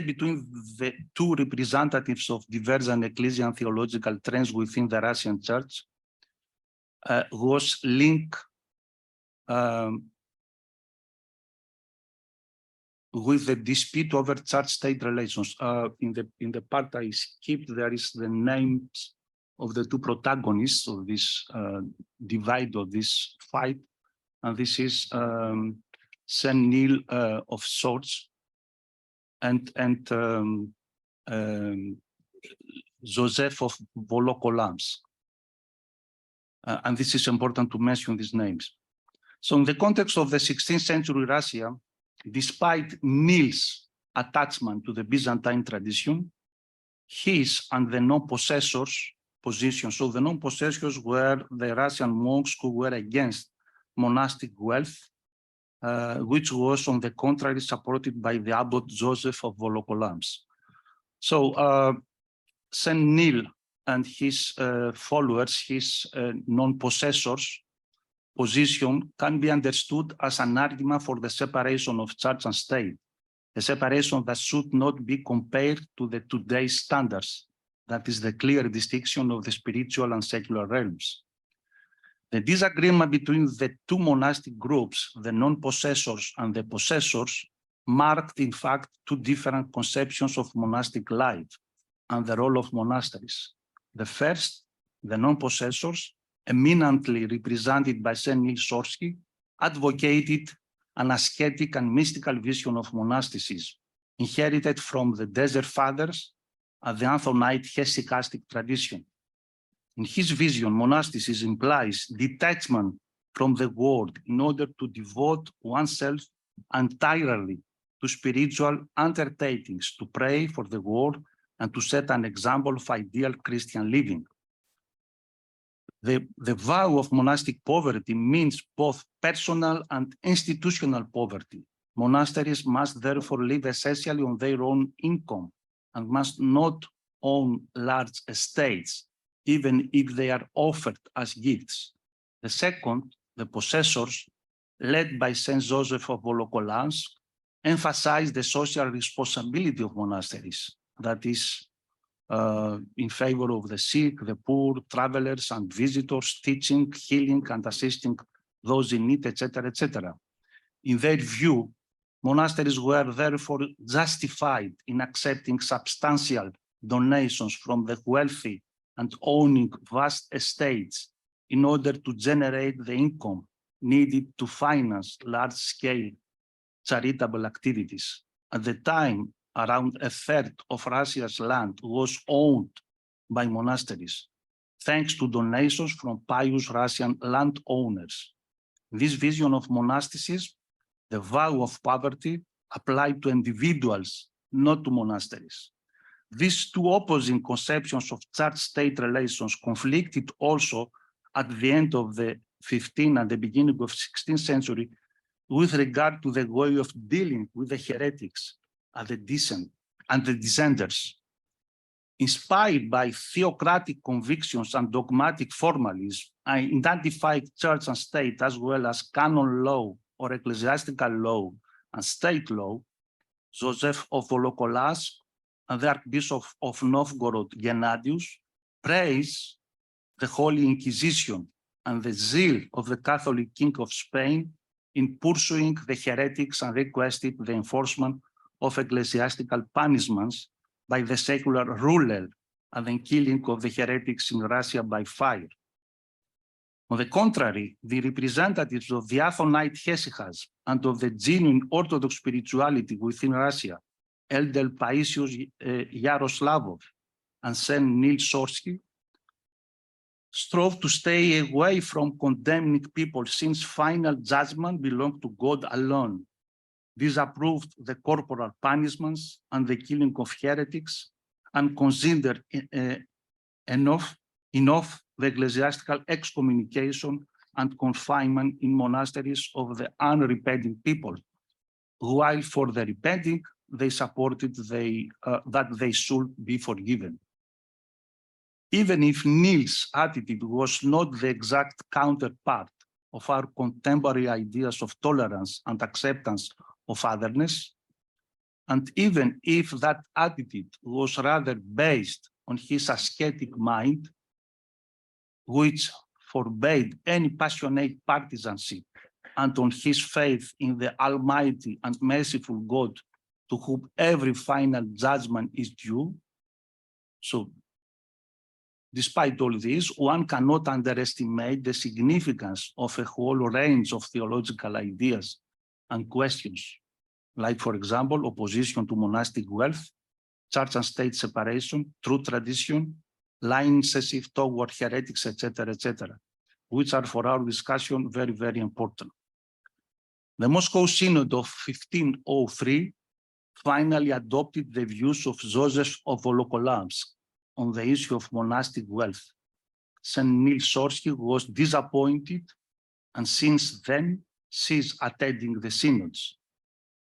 between the two representatives of divergent ecclesial theological trends within the Russian Church was linked with the dispute over church-state relations. In the part I skipped, there is the names of the two protagonists of this divide, of this fight, and this is Saint Neil of Swords and Joseph of Volokolams. And this is important to mention these names. So in the context of the 16th century Russia, despite Neil's attachment to the Byzantine tradition, his and the non-possessors' position, so the non-possessors were the Russian monks who were against monastic wealth, which was on the contrary supported by the abbot Joseph of Volokolams. So Saint Neil and his followers, his non-possessors' position can be understood as an argument for the separation of church and state, a separation that should not be compared to the today's standards, that is the clear distinction of the spiritual and secular realms. The disagreement between the two monastic groups, the non-possessors and the possessors, marked in fact two different conceptions of monastic life and the role of monasteries. The first, the non-possessors, eminently represented by Saint Neil Sorsky, advocated an ascetic and mystical vision of monasticism, inherited from the Desert Fathers and the Anthonite hesychastic tradition. In his vision, monasticism implies detachment from the world in order to devote oneself entirely to spiritual undertakings, to pray for the world and to set an example of ideal Christian living. The vow of monastic poverty means both personal and institutional poverty. Monasteries must therefore live essentially on their own income and must not own large estates, even if they are offered as gifts. The second, the possessors, led by Saint Joseph of Volokolamsk, emphasize the social responsibility of monasteries, that is, in favor of the sick, the poor, travelers and visitors, teaching, healing, and assisting those in need, etc., etc. In their view, monasteries were therefore justified in accepting substantial donations from the wealthy and owning vast estates in order to generate the income needed to finance large-scale charitable activities. At the time, around a third of Russia's land was owned by monasteries, thanks to donations from pious Russian landowners. This vision of monasticism, the vow of poverty, applied to individuals, not to monasteries. These two opposing conceptions of church-state relations conflicted also at the end of the 15th and the beginning of 16th century with regard to the way of dealing with the heretics and the dissenters. Inspired by theocratic convictions and dogmatic formalism, I identified church and state as well as canon law or ecclesiastical law and state law. Joseph of Volokolamsk and the Archbishop of Novgorod, Gennadius, praise the Holy Inquisition and the zeal of the Catholic King of Spain in pursuing the heretics and requested the enforcement of ecclesiastical punishments by the secular ruler and the killing of the heretics in Russia by fire. On the contrary, the representatives of the Athonite hesychasm and of the genuine Orthodox spirituality within Russia, Elder Paisios Yaroslavov and Saint Nil Sorsky, strove to stay away from condemning people since final judgment belonged to God alone. Disapproved the corporal punishments and the killing of heretics and considered enough the ecclesiastical excommunication and confinement in monasteries of the unrepenting people, while for the repenting, they supported that they should be forgiven. Even if Nil's attitude was not the exact counterpart of our contemporary ideas of tolerance and acceptance of otherness, and even if that attitude was rather based on his ascetic mind, which forbade any passionate partisanship, and on his faith in the Almighty and merciful God to whom every final judgment is due. So, despite all this, one cannot underestimate the significance of a whole range of theological ideas and questions, like, for example, opposition to monastic wealth, church and state separation, true tradition, line incessive toward heretics, etc., etc., which are for our discussion very, very important. The Moscow Synod of 1503 finally adopted the views of Joseph of Volokolamsk on the issue of monastic wealth. Saint Nil Sorsky was disappointed and since then ceased attending the synods.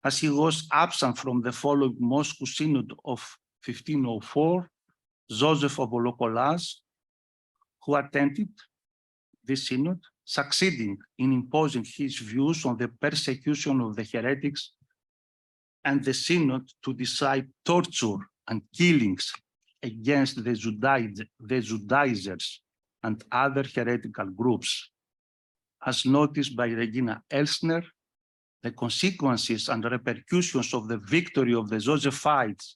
As he was absent from the following Moscow Synod of 1504, Joseph of Volokolamsk, who attended this synod, succeeding in imposing his views on the persecution of the heretics and the synod to decide torture and killings against the Judaizers and other heretical groups. As noticed by Regina Elsner, the consequences and repercussions of the victory of the Josephites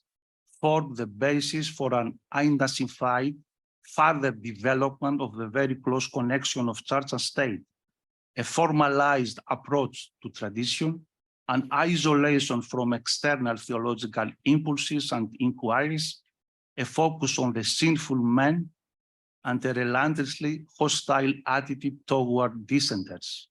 formed the basis for an intensified further development of the very close connection of church and state, a formalized approach to tradition, an isolation from external theological impulses and inquiries, a focus on the sinful man, and a relentlessly hostile attitude toward dissenters.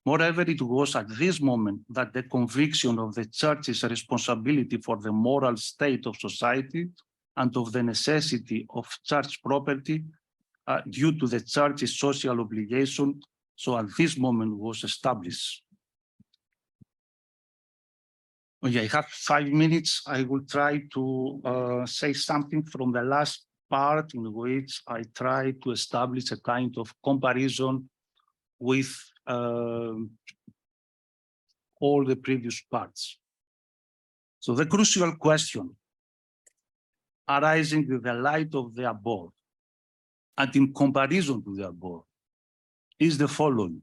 Moreover, it was at this moment that the conviction of the Church's responsibility for the moral state of society and of the necessity of church property due to the Church's social obligation, so at this moment was established. Okay, I have 5 minutes. I will try to say something from the last part in which I try to establish a kind of comparison with all the previous parts. So the crucial question arising in the light of the above and in comparison to the above is the following.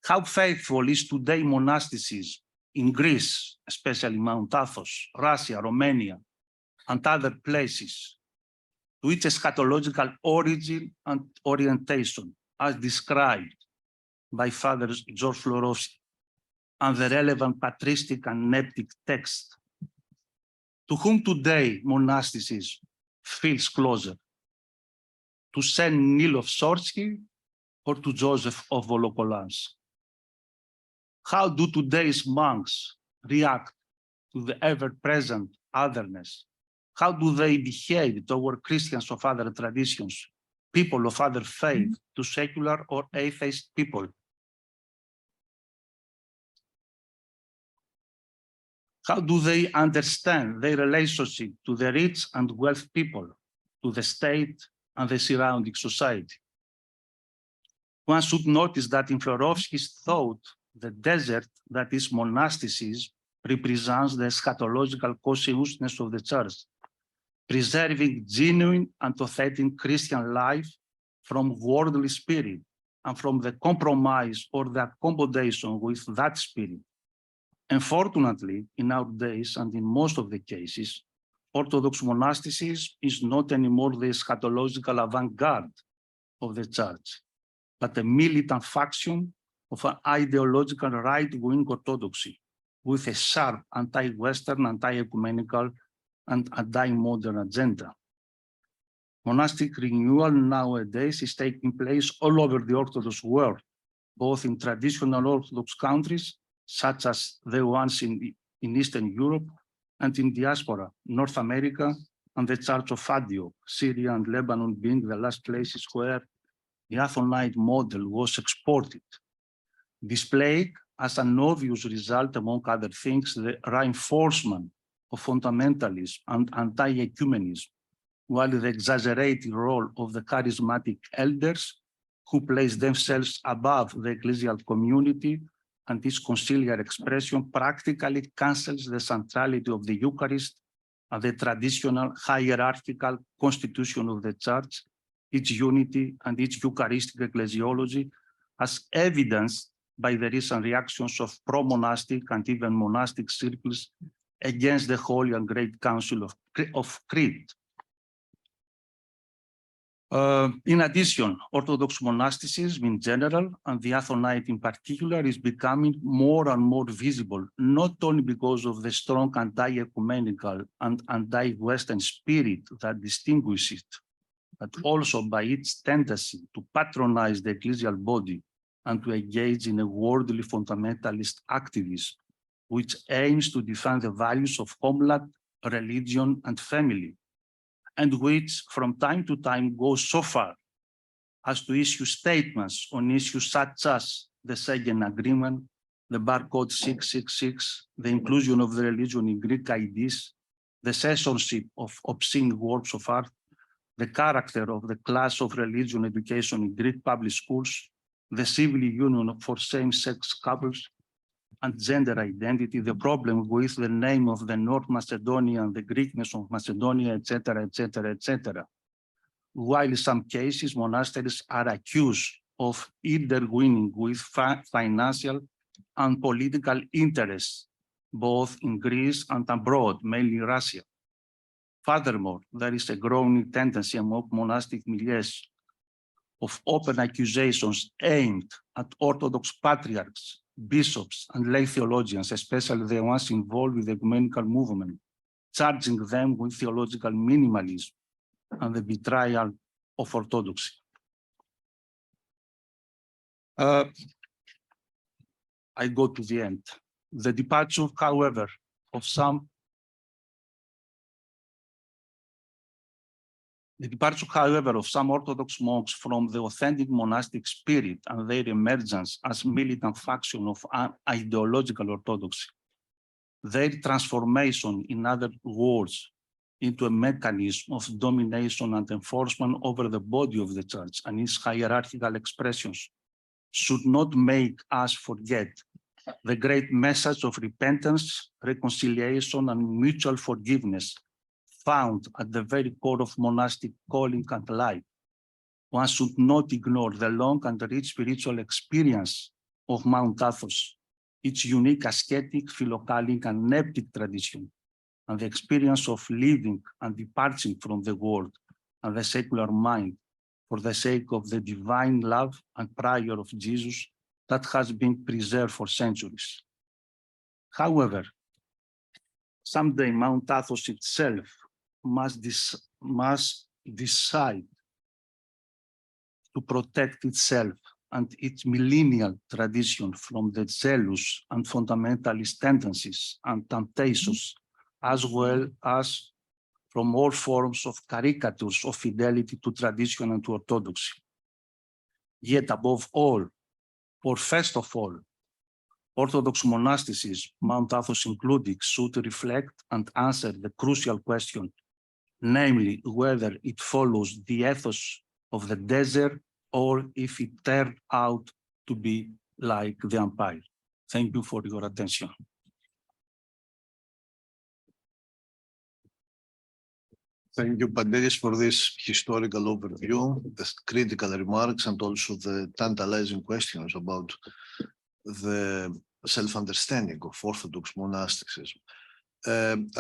How faithful is today monasticism in Greece, especially Mount Athos, Russia, Romania, and other places, to its eschatological origin and orientation, as described by Father George Florovsky, and the relevant patristic and neptic text? To whom today monasticism feels closer? To Saint Neil of Sorsky or to Joseph of Volokolamsk? How do today's monks react to the ever-present otherness? How do they behave toward Christians of other traditions, people of other faith, to secular or atheist people? How do they understand their relationship to the rich and wealthy people, to the state and the surrounding society? One should notice that in Florovsky's thought, the desert that is monasticism represents the eschatological consciousness of the church, preserving genuine and authentic Christian life from worldly spirit and from the compromise or the accommodation with that spirit. Unfortunately, in our days and in most of the cases, Orthodox monasticism is not anymore the eschatological avant-garde of the church, but a militant faction of an ideological right-wing orthodoxy with a sharp anti-Western, anti-ecumenical, and anti-modern agenda. Monastic renewal nowadays is taking place all over the Orthodox world, both in traditional Orthodox countries, such as the ones in Eastern Europe, and in diaspora, North America, and the Church of Antioch, Syria and Lebanon being the last places where the Athonite model was exported, displaying as an obvious result, among other things, the reinforcement of fundamentalism and anti-ecumenism, while the exaggerated role of the charismatic elders who place themselves above the ecclesial community and its conciliar expression practically cancels the centrality of the Eucharist and the traditional hierarchical constitution of the Church, its unity and its Eucharistic ecclesiology, as evidenced by the recent reactions of pro-monastic and even monastic circles against the Holy and Great Council of Crete. In addition, Orthodox monasticism in general, and the Athonite in particular, is becoming more and more visible, not only because of the strong anti-ecumenical and anti-Western spirit that distinguishes it, but also by its tendency to patronize the ecclesial body and to engage in a worldly fundamentalist activism, which aims to defend the values of homeland, religion, and family, and which from time to time goes so far as to issue statements on issues such as the Schengen Agreement, the barcode 666, the inclusion of the religion in Greek IDs, the censorship of obscene works of art, the character of the class of religion education in Greek public schools, the civil union for same-sex couples, and gender identity, the problem with the name of the North Macedonia and the Greekness of Macedonia, etc., etc., etc. While in some cases, monasteries are accused of intervening with financial and political interests, both in Greece and abroad, mainly Russia. Furthermore, there is a growing tendency among monastic milieus of open accusations aimed at Orthodox patriarchs, bishops, and lay theologians, especially the ones involved with the ecumenical movement, charging them with theological minimalism and the betrayal of orthodoxy. I go to the end. The departure, however, of some Orthodox monks from the authentic monastic spirit and their emergence as militant faction of an ideological orthodoxy their transformation, in other words, into a mechanism of domination and enforcement over the body of the church and its hierarchical expressions, should not make us forget the great message of repentance, reconciliation, and mutual forgiveness found at the very core of monastic calling and life. One should not ignore the long and rich spiritual experience of Mount Athos, its unique ascetic, philocalic, and neptic tradition, and the experience of living and departing from the world and the secular mind for the sake of the divine love and prayer of Jesus that has been preserved for centuries. However, someday Mount Athos itself must decide to protect itself and its millennial tradition from the zealous and fundamentalist tendencies and temptations, as well as from all forms of caricatures of fidelity to tradition and to orthodoxy. Yet above all, or first of all, Orthodox monasticism, Mount Athos included, should reflect and answer the crucial question, namely whether it follows the ethos of the desert or if it turned out to be like the empire. Thank you for your attention. Thank you, Pantelis, for this historical overview, the critical remarks, and also the tantalizing questions about the self-understanding of Orthodox monasticism.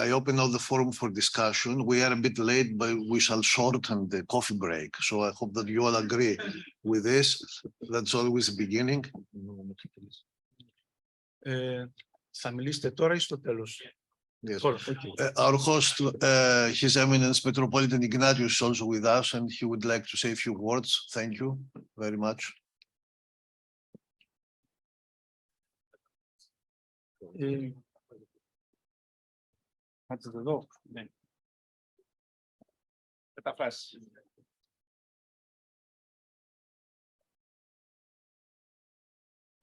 I open now the forum for discussion. We are a bit late, but we shall shorten the coffee break. So I hope that you all agree with this. That's always the beginning. Θα μιλήσετε τώρα ή στο τέλος? Yes. Our host, His Eminence Metropolitan Ignatius, is also with us, and he would like to say a few words. Thank you very much. Εδώ, ναι. Μεταφράσεις.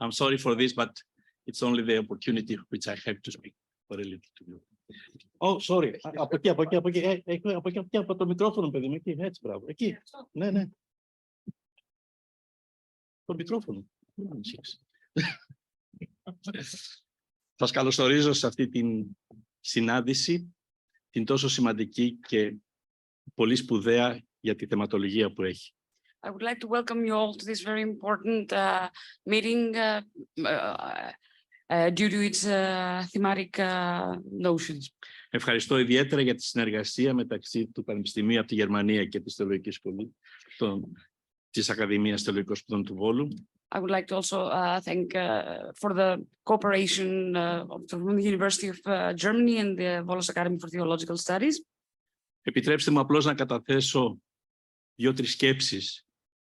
I'm sorry for this, but it's only the opportunity which I have to speak for a little to you. Oh, sorry. Από εκεί, από το μικρόφωνο, παιδί μου, εκεί, έτσι, μπράβο. Εκεί, ναι. Το μικρόφωνο. Σας καλωσορίζω σε αυτή την συνάντηση, την τόσο σημαντική και πολύ σπουδαία για τη θεματολογία που έχει. I would like to welcome you all to this very important meeting due to its thematic notions. Ευχαριστώ ιδιαίτερα για τη συνεργασία μεταξύ του Πανεπιστημίου από τη Γερμανία και της Θεολογικής Σχολής της Ακαδημίας Θεολογικών Σπουδών του Βόλου. I would like to also thank for the cooperation from the University of Germany and the Volos Academy for Theological Studies. Επιτρέψτε μου απλώς να καταθέσω 2-3 σκέψεις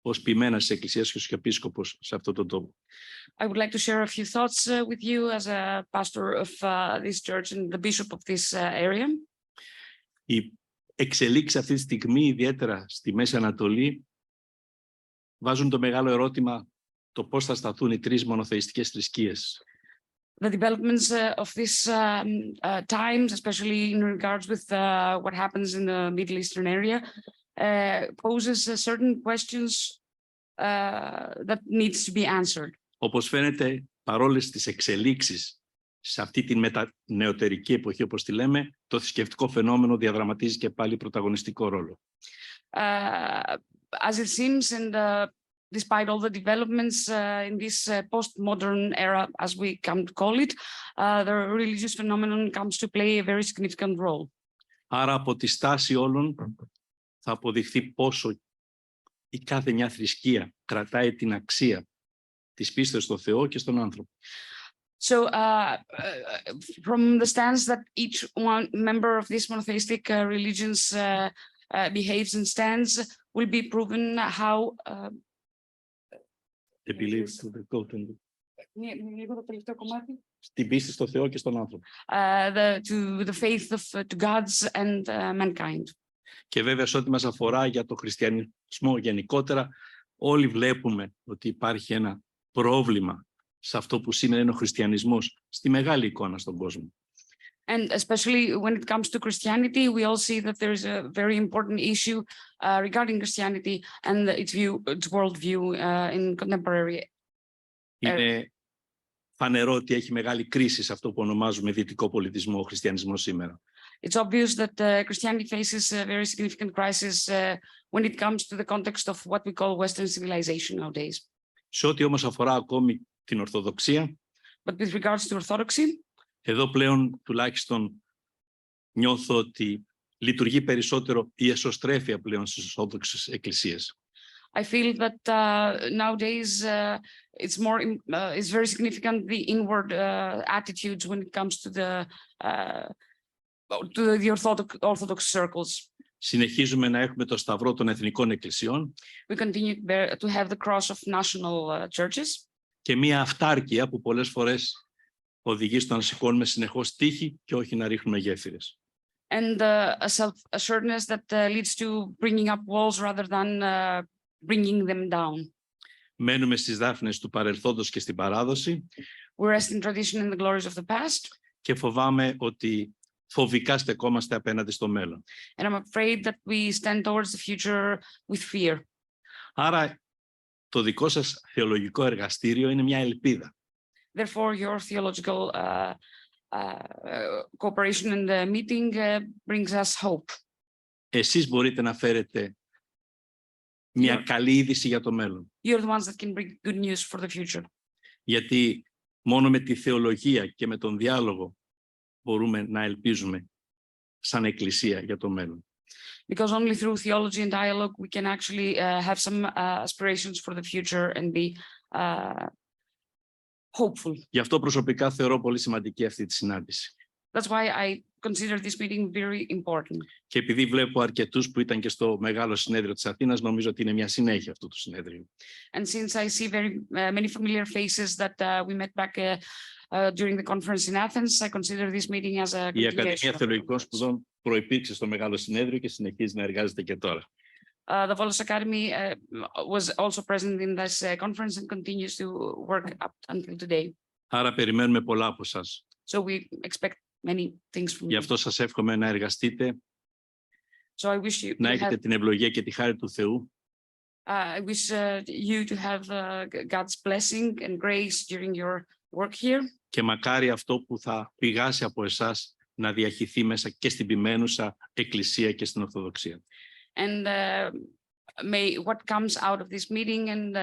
ως ποιμένας της Εκκλησίας και ως επίσκοπος σε αυτό το τόπο. I would like to share a few thoughts with you as a pastor of this church and the bishop of this area. Οι εξελίξεις αυτή τη στιγμή, ιδιαίτερα στη Μέση Ανατολή, βάζουν το μεγάλο ερώτημα το πώς θα σταθούν οι 3 μονοθεϊστικές θρησκείες. The developments of these times, especially in regards with what happens in the Middle Eastern area, poses certain questions that needs to be answered. Όπως φαίνεται, παρόλες τις εξελίξεις σε αυτή την μετανεωτερική εποχή, όπως τη λέμε, το θρησκευτικό φαινόμενο διαδραματίζει και πάλι πρωταγωνιστικό ρόλο. As it seems, and despite all the developments in this postmodern era, as we come to call it, the religious phenomenon comes to play a very significant role. Άρα από τη στάση όλων θα αποδειχθεί πόσο η κάθε μια θρησκεία κρατάει την αξία της πίστης στο Θεό και στον άνθρωπο. So from the stance that each one member of these monotheistic religions behaves and stands will be proven how στην πίστη στο Θεό και στον άνθρωπο. To the faith to gods and mankind. Και βέβαια σε ό,τι μας αφορά για το χριστιανισμό γενικότερα, όλοι βλέπουμε ότι υπάρχει ένα πρόβλημα σε αυτό που σήμερα είναι ο χριστιανισμός στη μεγάλη εικόνα στον κόσμο. And especially when it comes to Christianity, we all see that there's a very important issue regarding Christianity and its worldview in contemporary. Είναι φανερό ότι έχει μεγάλη κρίση σε αυτό που ονομάζουμε δυτικό πολιτισμό, ο χριστιανισμός σήμερα. It's obvious that Christianity faces a very significant crisis when it comes to the context of what we call Western civilization nowadays. Σε ό,τι όμως αφορά ακόμη την Ορθοδοξία, But with regards to Orthodoxy, εδώ πλέον τουλάχιστον νιώθω ότι λειτουργεί περισσότερο η εσωστρέφεια πλέον στις Ορθόδοξες εκκλησίες. I feel that nowadays it's very significant the inward attitudes when it comes to the Orthodox circles. Συνεχίζουμε να έχουμε το σταυρό των εθνικών εκκλησιών. We continue to have the cross of national churches. Και μία αυτάρκεια που πολλές φορές οδηγεί στο να σηκώνουμε συνεχώς τείχη και όχι να ρίχνουμε γέφυρες. And a self-assuredness that leads to bringing up walls rather than bringing them down. Μένουμε στις δάφνες του παρελθόντος και στην παράδοση. We rest in tradition and the glories of the past. Και φοβάμαι ότι φοβικά στεκόμαστε απέναντι στο μέλλον. And I'm afraid that we stand towards the future with fear. Άρα το δικό σας θεολογικό εργαστήριο είναι μια ελπίδα. Therefore, your theological cooperation in the meeting brings us hope. Εσείς μπορείτε να φέρετε μια καλή είδηση για το μέλλον. You're the ones that can bring good news for the future. Γιατί μόνο με τη θεολογία και με τον διάλογο μπορούμε να ελπίζουμε σαν εκκλησία για το μέλλον. Because only through theology and dialogue we can actually have some aspirations for the future and be hopeful. Γι' αυτό προσωπικά θεωρώ πολύ σημαντική αυτή τη συνάντηση. That's why I consider this meeting very important. Και επειδή βλέπω αρκετούς που ήταν και στο μεγάλο συνέδριο της Αθήνας, νομίζω ότι είναι μια συνέχεια αυτού του συνέδριου. And since I see very many familiar faces that we met back during the conference in Athens, I consider this meeting as a Η Ακαδημία Θεολογικών Σπουδών προϋπήρξε στο μεγάλο συνέδριο και συνεχίζει να εργάζεται και τώρα. The Volos Academy was also present in this conference and continues to work up until today. Άρα περιμένουμε πολλά από εσάς. So we expect many things from Γι' you. αυτό σας εύχομαι να εργαστείτε, So I wish you να to έχετε have, την ευλογία και τη χάρη του Θεού I wish you to have God's blessing and grace during your work here. και μακάρι αυτό που θα πηγάσει από εσάς να διαχυθεί μέσα και στην ποιμένουσα εκκλησία και στην Ορθοδοξία. And may what comes out of this meeting and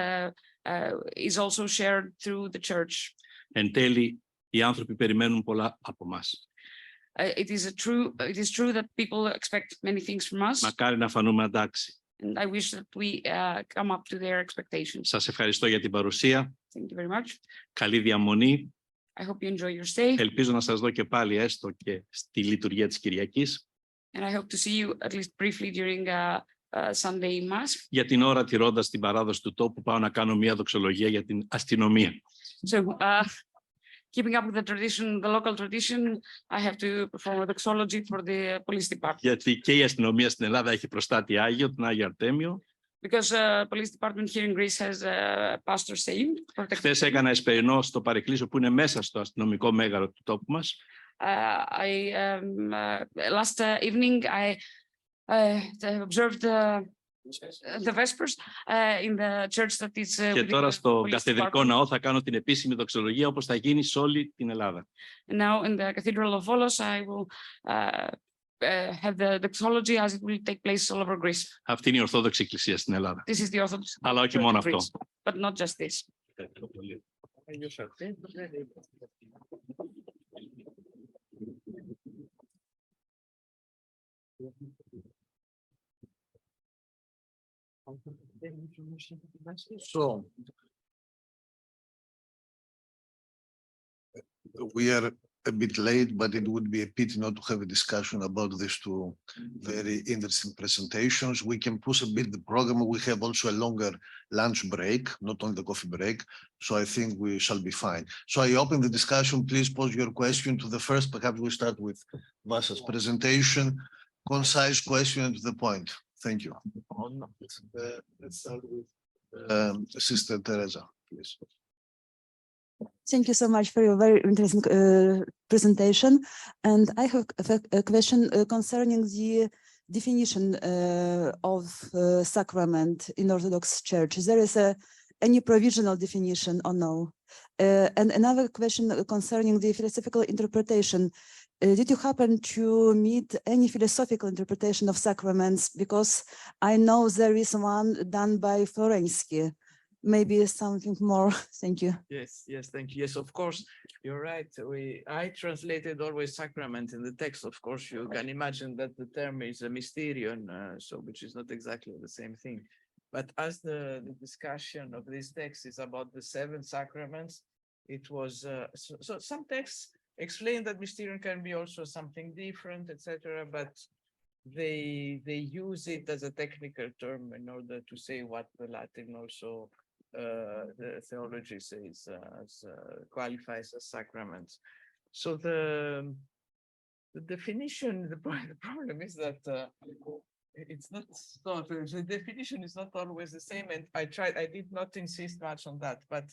is also shared through the church. Εν τέλει, οι άνθρωποι περιμένουν πολλά από μας. It is true that people expect many things from us. Μακάρι να φανούμε αντάξει. And I wish that we come up to their expectations. Σας ευχαριστώ για την παρουσία. Thank you very much. Καλή διαμονή. I hope you enjoy your stay. Ελπίζω να σας δω και πάλι έστω και στη λειτουργία της Κυριακής. And I hope to see you at least briefly during Sunday Mass. Για την ώρα, τηρώντας την παράδοση του τόπου, πάω να κάνω μια δοξολογία για την αστυνομία. So keeping up with the tradition, the local tradition, I have to perform a doxology for the police department. Γιατί και η αστυνομία στην Ελλάδα έχει προστάτη Άγιο, τον Άγιο Αρτέμιο. Because police department here in Greece has a pastor saint. Χθες έκανα εσπερινό στο παρεκκλήσιο που είναι μέσα στο αστυνομικό μέγαρο του τόπου μας. Last evening I observed the Vespers in the church that is. Και τώρα στο καθεδρικό ναό θα κάνω την επίσημη δοξολογία όπως θα γίνει σε όλη την Ελλάδα. And now in the Cathedral of Volos I will have the doxology as it will take place all over Greece. Αυτή είναι η Ορθόδοξη Εκκλησία στην Ελλάδα. This is the Orthodox. Αλλά όχι μόνο αυτό. But not just this. So we are a bit late, but it would be a pity not to have a discussion about these two very interesting presentations. We can push a bit the program. We have also a longer lunch break, not only the coffee break. So I think we shall be fine. So I open the discussion. Please pose your question to the first. Perhaps we start with Vassa's presentation. Concise question and to the point. Thank you. Let's start with Sister Teresa, please. Thank you so much for your very interesting presentation. And I have a question concerning the definition of sacrament in Orthodox Church. Is there any provisional definition or no? And another question concerning the philosophical interpretation. Did you happen to meet any philosophical interpretation of sacraments? Because I know there is one done by Florensky. Maybe something more. Thank you. Yes, thank you. Yes, of course, you're right. I translated always sacrament in the text. Of course, you can imagine that the term is a mysterion, so which is not exactly the same thing. But as the discussion of this text is about the 7 sacraments, it was so some texts explain that mysterion can be also something different, etc. But they use it as a technical term in order to say what the Latin also the theology says qualifies as sacraments. So the definition, the problem is that it's not so the definition is not always the same, and I did not insist much on that, but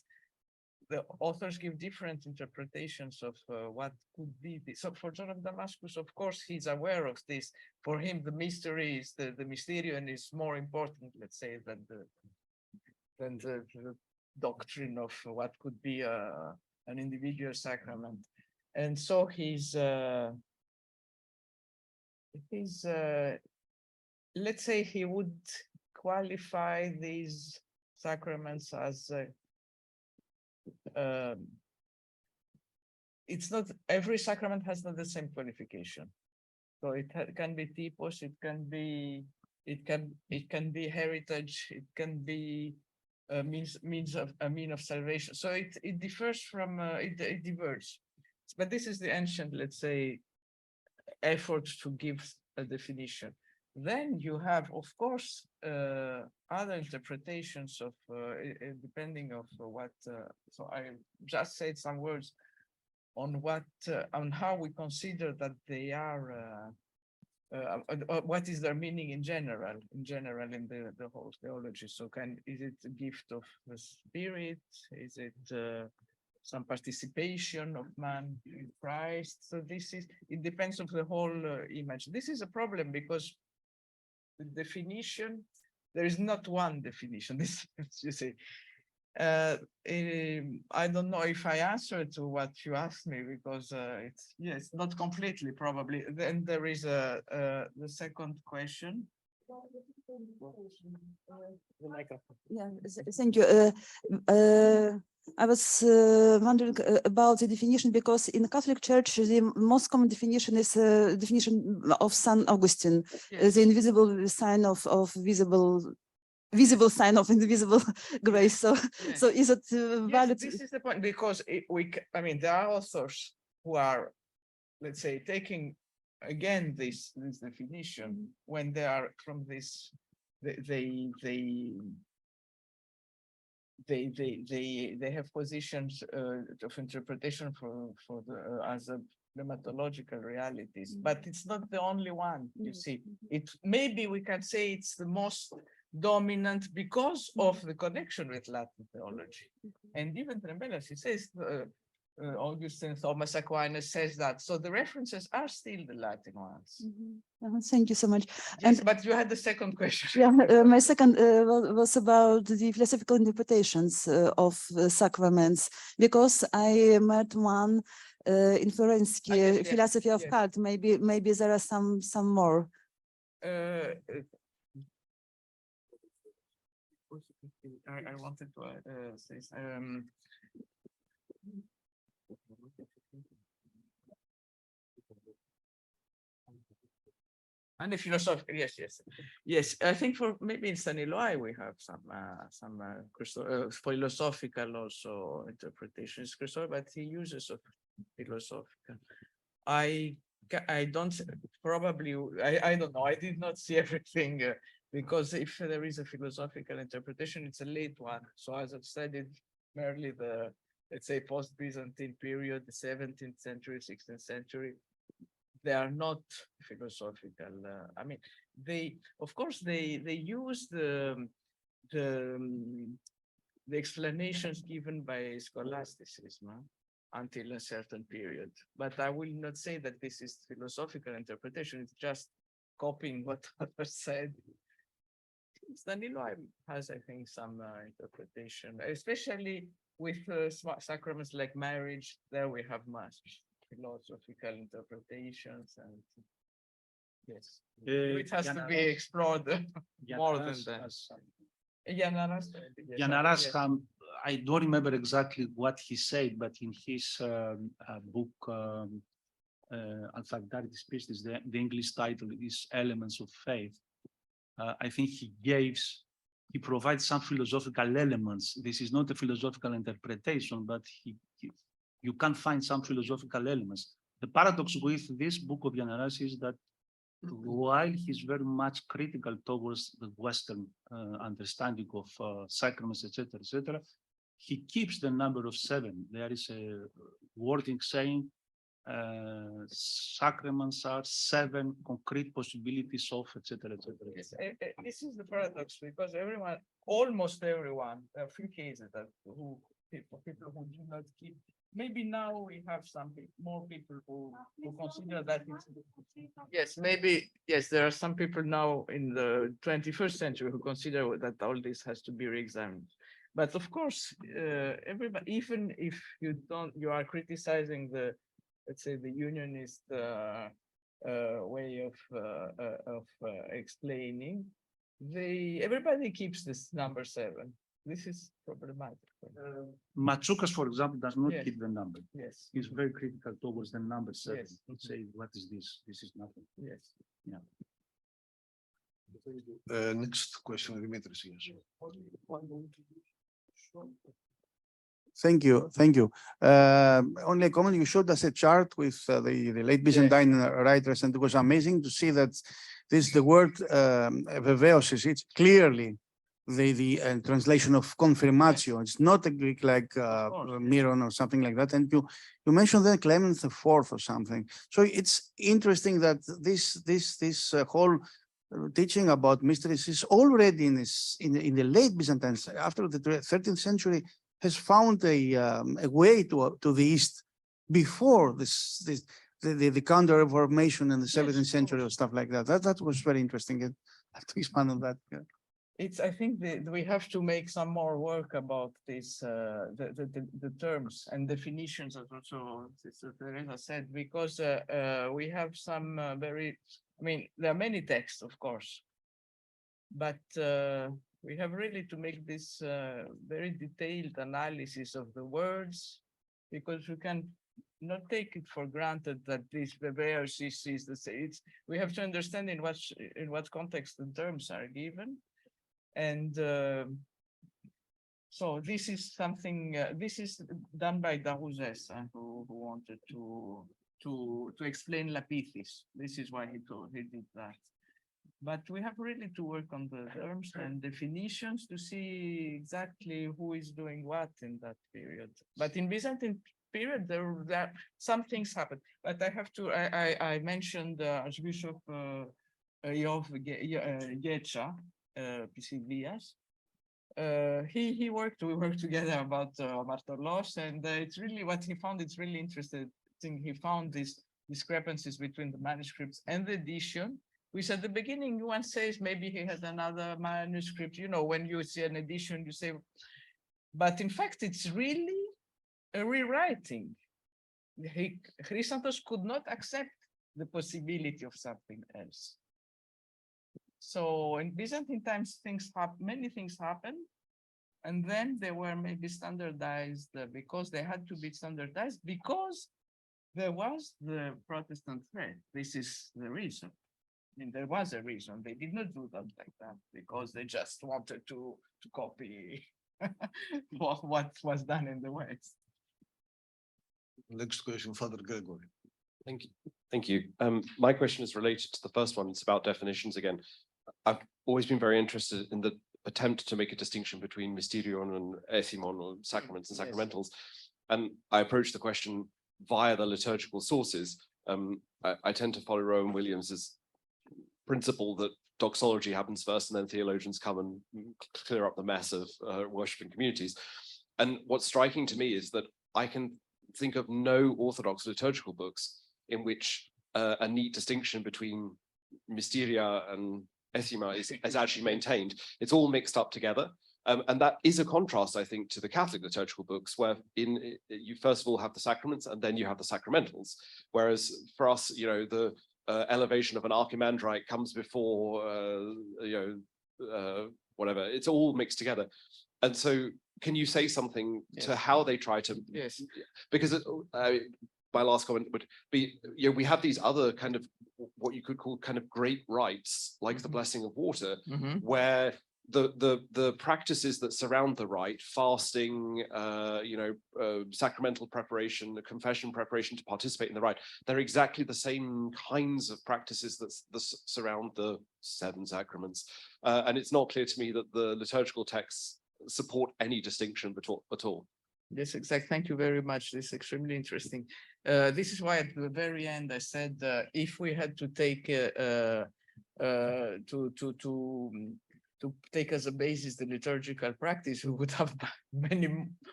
the authors give different interpretations of what could be this. So for John of Damascus, of course, he's aware of this. For him, the mystery is the mysterion is more important, let's say, than the doctrine of what could be an individual sacrament. And so he's let's say he would qualify these sacraments as it's not every sacrament has not the same qualification. So it can be typos, it can be heritage, it can be a mean of salvation. So it differs from it diverges. But this is the ancient, let's say, effort to give a definition. Then you have, of course, other interpretations of depending of what. So I just said some words on what on how we consider that they are. What is their meaning in general in the whole theology? So is it a gift of the Spirit? Is it some participation of man in Christ? So it depends on the whole image. This is a problem because the definition, there is not one definition. This, you see, I don't know if I answered to what you asked me because it's not completely probably. Then there is the second question. Yeah, thank you. I was wondering about the definition because in the Catholic Church, the most common definition is definition of St. Augustine, Yes. the invisible sign of visible sign of invisible grace. So, Yes. so is it Yes, valid? this is the point because I mean, there are authors who are, let's say, taking again this definition when they are from this. They have positions of interpretation for the as a pneumatological realities, but it's not the only one. You see, it maybe we can say it's the most dominant because of the connection with Latin theology, and even Trembellas, he says. Augustine, Thomas Aquinas says that. So the references are still the Latin ones. Thank you so much. Yes, And but you had the second question. yeah, my second was about the philosophical interpretations of sacraments, because I met one in Florensky, Yes, philosophy of yes. cult. Maybe there are some more. I wanted to say and the philosophical, yes. I think for maybe in San Eloy we have some philosophical also interpretations, but he uses of philosophical. I don't probably I don't know. I did not see everything because if there is a philosophical interpretation, it's a late one. So as I've said, it's merely the, let's say, post-Byzantine period, the 17th century, 16th century. They are not philosophical. I mean, they of course they use the the explanations given by scholasticism until a certain period. But I will not say that this is philosophical interpretation. It's just copying what others said. Danilo has, I think, some interpretation, especially with sacraments like marriage. There we have much philosophical interpretations, and yes, it has to be explored more than that. Giannaras, I don't remember exactly what he said, but in his book, Alphabetical Species, the English title is Elements of Faith. I think he provides some philosophical elements. This is not a philosophical interpretation, but you can find some philosophical elements. The paradox with this book of Giannaras is that while he's very much critical towards the Western understanding of sacraments, etc., he keeps the number of 7. There is a wording saying sacraments are 7 concrete possibilities of, etc., etc. Yes, this is the paradox, because almost everyone, there are a few cases that people who do not keep. Maybe now we have more people who consider that yes, maybe, yes, there are some people now in the 21st century who consider that all this has to be re-examined. But of course, everybody, even if you are criticizing the, let's say, the unionist way of explaining, everybody keeps this number 7. This is problematic. Matsoukas, for example, does not Yes. keep the number. Yes. He's very critical towards the number 7. Yes. He say, what is this? This is nothing. Yes. Next question, Dimitris. Yes. Thank you. Thank you. Only a comment, you showed us a chart with the late Byzantine writers, and it was amazing to see that the word vevaios, it's clearly the translation of confirmatio. It's not a Greek like Miron or something like that. And you mentioned that Clement IV or something. So it's interesting that this whole teaching about mysteries is already in the late Byzantines, after the 13th century, has found a way to the East before the Counter-Reformation in the 17th century or stuff like that. That was very interesting. I have to expand on that. Yeah. I think that we have to make some more work about this, the terms and definitions, as also Sister Teresa said, because we have some there are many texts, of course, but we have really to make this very detailed analysis of the words, because we can not take it for granted that this vevaios is the same. We have to understand in what context the terms are given. And so this is something, this is done by Darouzès, who wanted to explain Lapithis. This is why he did that. But we have really to work on the terms and definitions to see exactly who is doing what in that period. But in Byzantine period, there some things happened. But I have to, I mentioned Archbishop Iov Gecha, Pisidias. We worked together about Bartolos, and it's really what he found. It's really interesting. He found these discrepancies between the manuscripts and the edition, which at the beginning one says maybe he had another manuscript. You know, when you see an edition, you say, but in fact, it's really a rewriting. Chrysanthos could not accept the possibility of something else. So in Byzantine times, many things happened, and then they were maybe standardized because they had to be standardized because there was the Protestant threat. This is the reason. I mean, there was a reason. They did not do that like that because they just wanted to copy what was done in the West. Next question, Father Gregory. Thank you. Thank you. My question is related to the first one. It's about definitions again. I've always been very interested in the attempt to make a distinction between mysterion and ethymon, or sacraments and sacramentals. And I approach the question via the liturgical sources. I tend to follow Rowan Williams's principle that doxology happens first, and then theologians come and clear up the mess of worshiping communities. And what's striking to me is that I can think of no Orthodox liturgical books in which a neat distinction between Mysteria and Ethima is actually maintained. It's all mixed up together. And that is a contrast, I think, to the Catholic liturgical books, where you first of all have the sacraments and then you have the sacramentals. Whereas for us, the elevation of an archimandrite comes before, whatever. It's all mixed together. And so, can you say something to how they try to? Yes. Because my last comment would be, we have these other kind of what you could call kind of great rites, like the blessing of water, where the practices that surround the rite, fasting, sacramental preparation, the confession preparation to participate in the rite, they're exactly the same kinds of practices that surround the 7 sacraments. And it's not clear to me that the liturgical texts support any distinction at all. Yes, exactly. Thank you very much. This is extremely interesting. This is why at the very end I said if we had to take to take as a basis the liturgical practice, we would have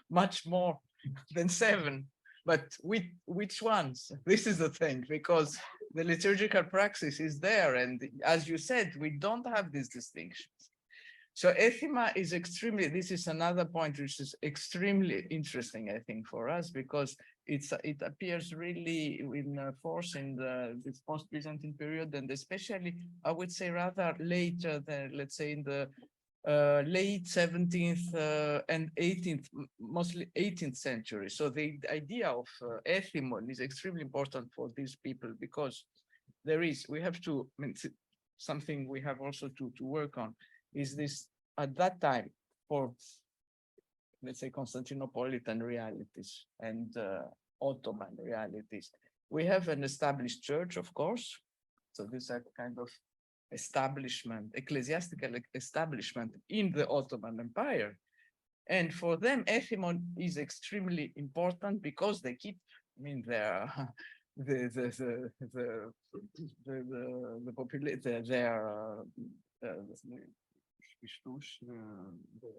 much more than 7. But which ones? This is the thing, because the liturgical praxis is there, and as you said, we don't have these distinctions. So Ethima is this is another point which is extremely interesting, I think, for us, because it appears really in force in this post-Byzantine period, and especially, I would say, rather later than, let's say, in the late 17th and 18th, mostly 18th century. So the idea of ethymon is extremely important for these people, because we have to, something we have also to work on, is this at that time for, let's say, Constantinopolitan realities and Ottoman realities. We have an established church, of course. So this is a kind of establishment, ecclesiastical establishment in the Ottoman Empire. And for them, ethymon is extremely important because they keep, their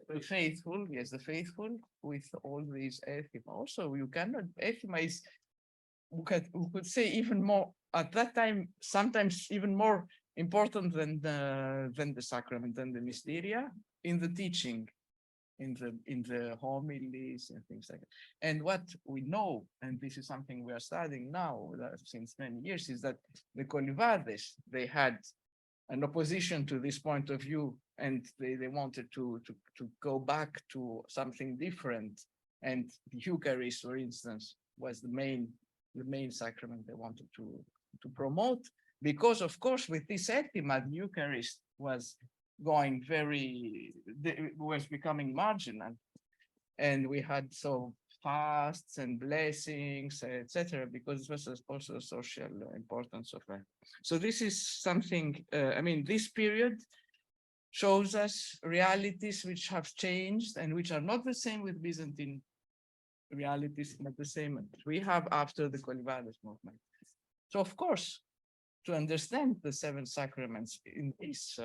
the faithful, yes, the faithful with all these ethima. Also, you cannot, ethima is, we could say, even more at that time, sometimes even more important than the sacrament, than the mysteria in the teaching, in the homilies and things like that. And what we know, and this is something we are studying now since many years, is that the Colivades, they had an opposition to this point of view, and they wanted to go back to something different. And the Eucharist, for instance, was the main sacrament they wanted to promote, because, of course, with this ethima, the Eucharist was going was becoming marginal, and we had fasts and blessings, etc., because it was also a social importance of that. So this is something, this period shows us realities which have changed and which are not the same with Byzantine realities, not the same we have after the Colivades movement. So, of course, to understand the 7 sacraments in this,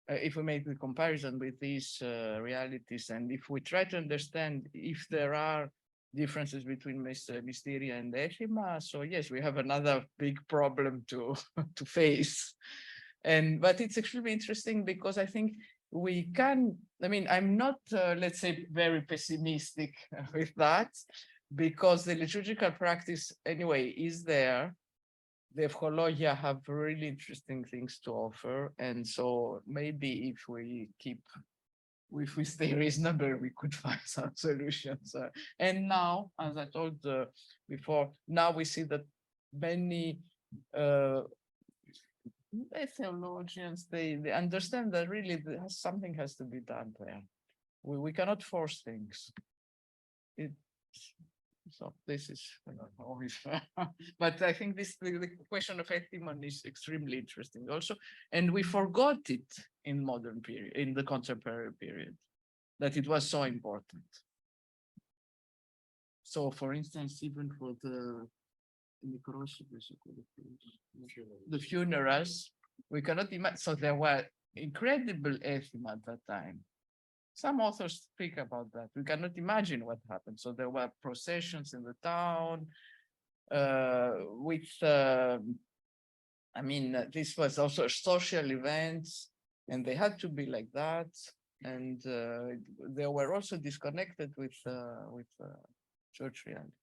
if we make the comparison with these realities, and if we try to understand if there are differences between mysteria and ethima, so yes, we have another big problem to face. But it's extremely interesting because I think we can, I'm not, let's say, very pessimistic with that, because the liturgical practice anyway is there. The Evchologia have really interesting things to offer, and so maybe if we stay reasonable, we could find some solutions. And now, as I told before, now we see that many theologians, they understand that really something has to be done there. We cannot force things. So this is always, but I think the question of ethymon is extremely interesting also, and we forgot it in modern period, in the contemporary period, that it was so important. So, for instance, even for the funerals, we cannot imagine. So there were incredible atheism at that time. Some authors speak about that. We cannot imagine what happened. So there were processions in the town with, I mean, this was also social events, and they had to be like that. And they were also disconnected with church realities.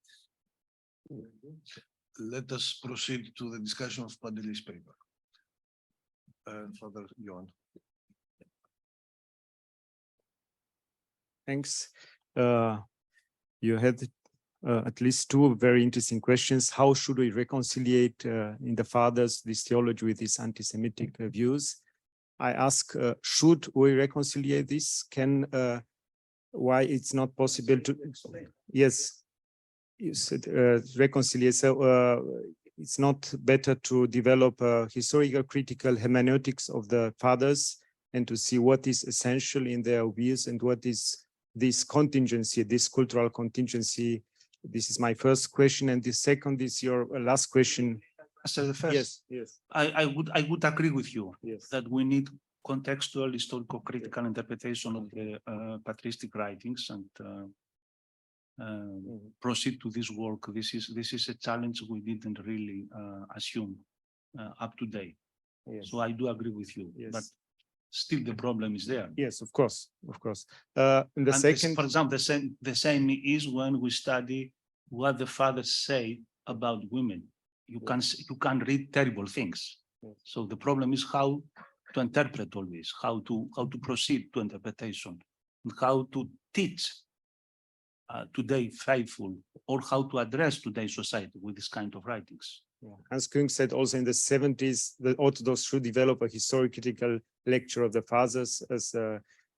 Let us proceed to the discussion of Pantelis' paper. Father Johan. Thanks. You had at least two very interesting questions. How should we reconcile in the fathers this theology with these anti-Semitic views? I ask, should we reconcile this? Why it's not possible to? Yes, you said reconcile. So it's not better to develop a historical critical hermeneutics of the fathers and to see what is essential in their views and what is this contingency, this cultural contingency. This is my first question, and the second is your last question. So the first, Yes. I would agree with you Yes. that we need contextual historical critical interpretation of the patristic writings and proceed to this work. This is a challenge we didn't really assume up to date. Yes. So I do agree with you, Yes. but still the problem is there. Yes, of course, of course. And the And second, for example, the same is when we study what the fathers say about women. You can read terrible things. Yes. So the problem is how to interpret all this, how to proceed to interpretation, and how to teach today faithful, or how to address today's society with this kind of writings. yeah. Hans Küng said also in the 70s, the Orthodox should develop a historical critical lecture of the fathers as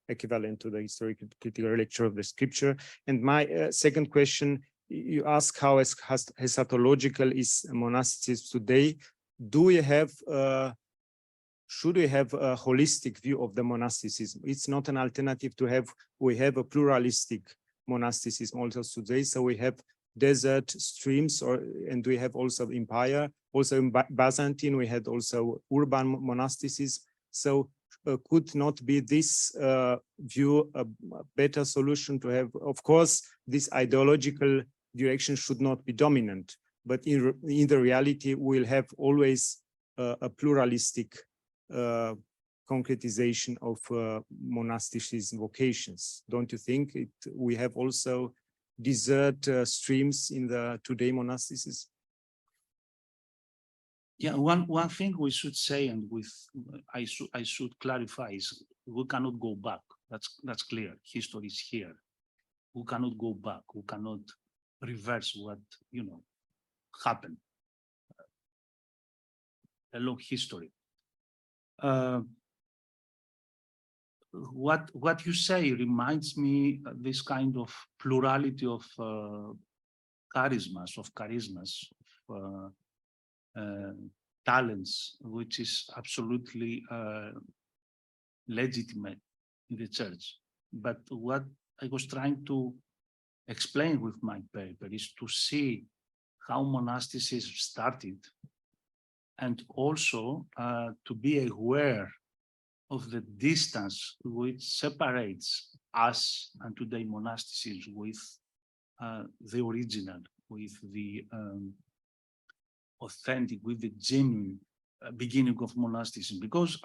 equivalent to the historical critical lecture of the scripture. And my second question, you ask how eschatological is monasticism today. Do we have, should we have a holistic view of the monasticism? It's not an alternative to have, we have a pluralistic monasticism also today. So we have desert streams, and we have also empire. Also in Byzantine, we had also urban monasticism. So could not be this view a better solution to have? Of course, this ideological direction should not be dominant, but in the reality, we'll have always a pluralistic concretization of monasticism vocations. Don't you think we have also desert streams in the today monasticism? Yeah, one thing we should say, and I should clarify, is we cannot go back. That's clear. History is here. We cannot go back. We cannot reverse what happened. A long history. What you say reminds me of this kind of plurality of charismas, talents, which is absolutely legitimate in the church. But what I was trying to explain with my paper is to see how monasticism started, and also to be aware of the distance which separates us and today monasticism with the original, with the authentic, with the genuine beginning of monasticism. Because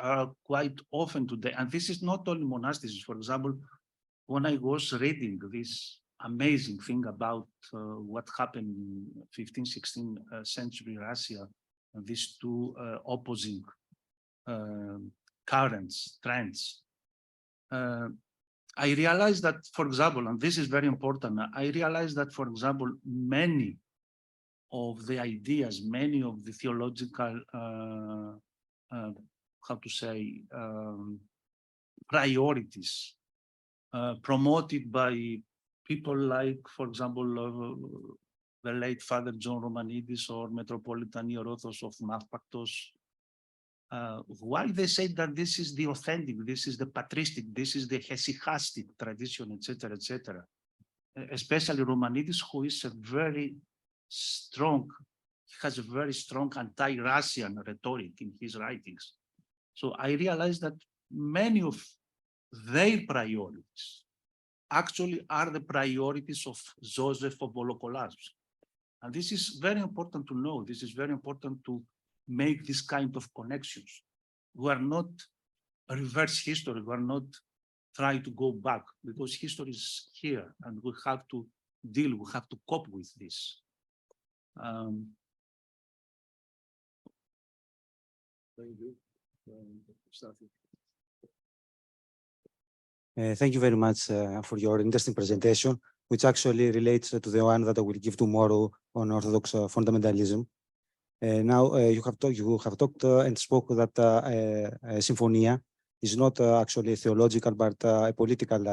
quite often today, and this is not only monasticism, for example, when I was reading this amazing thing about what happened in 15th, 16th century Russia, and these two opposing currents, trends, I realized that, for example, and this is very important, I realized that, for example, many of the ideas, many of the theological, priorities promoted by people like, for example, the late Father John Romanidis or Metropolitan Orthodox of Makrides, why they say that this is the authentic, this is the patristic, this is the hesychastic tradition, etc., etc. Especially Romanidis, who is a very strong, he has a very strong anti-Russian rhetoric in his writings. So I realized that many of their priorities actually are the priorities of Joseph of Volokolas. And this is very important to know. This is very important to make this kind of connections. We are not reverse history. We are not trying to go back, because history is here and we have to deal, we have to cope with this. Thank you very much for your interesting presentation, which actually relates to the one that I will give tomorrow on Orthodox fundamentalism. Now you have talked and spoke that Symphonia is not actually theological but a political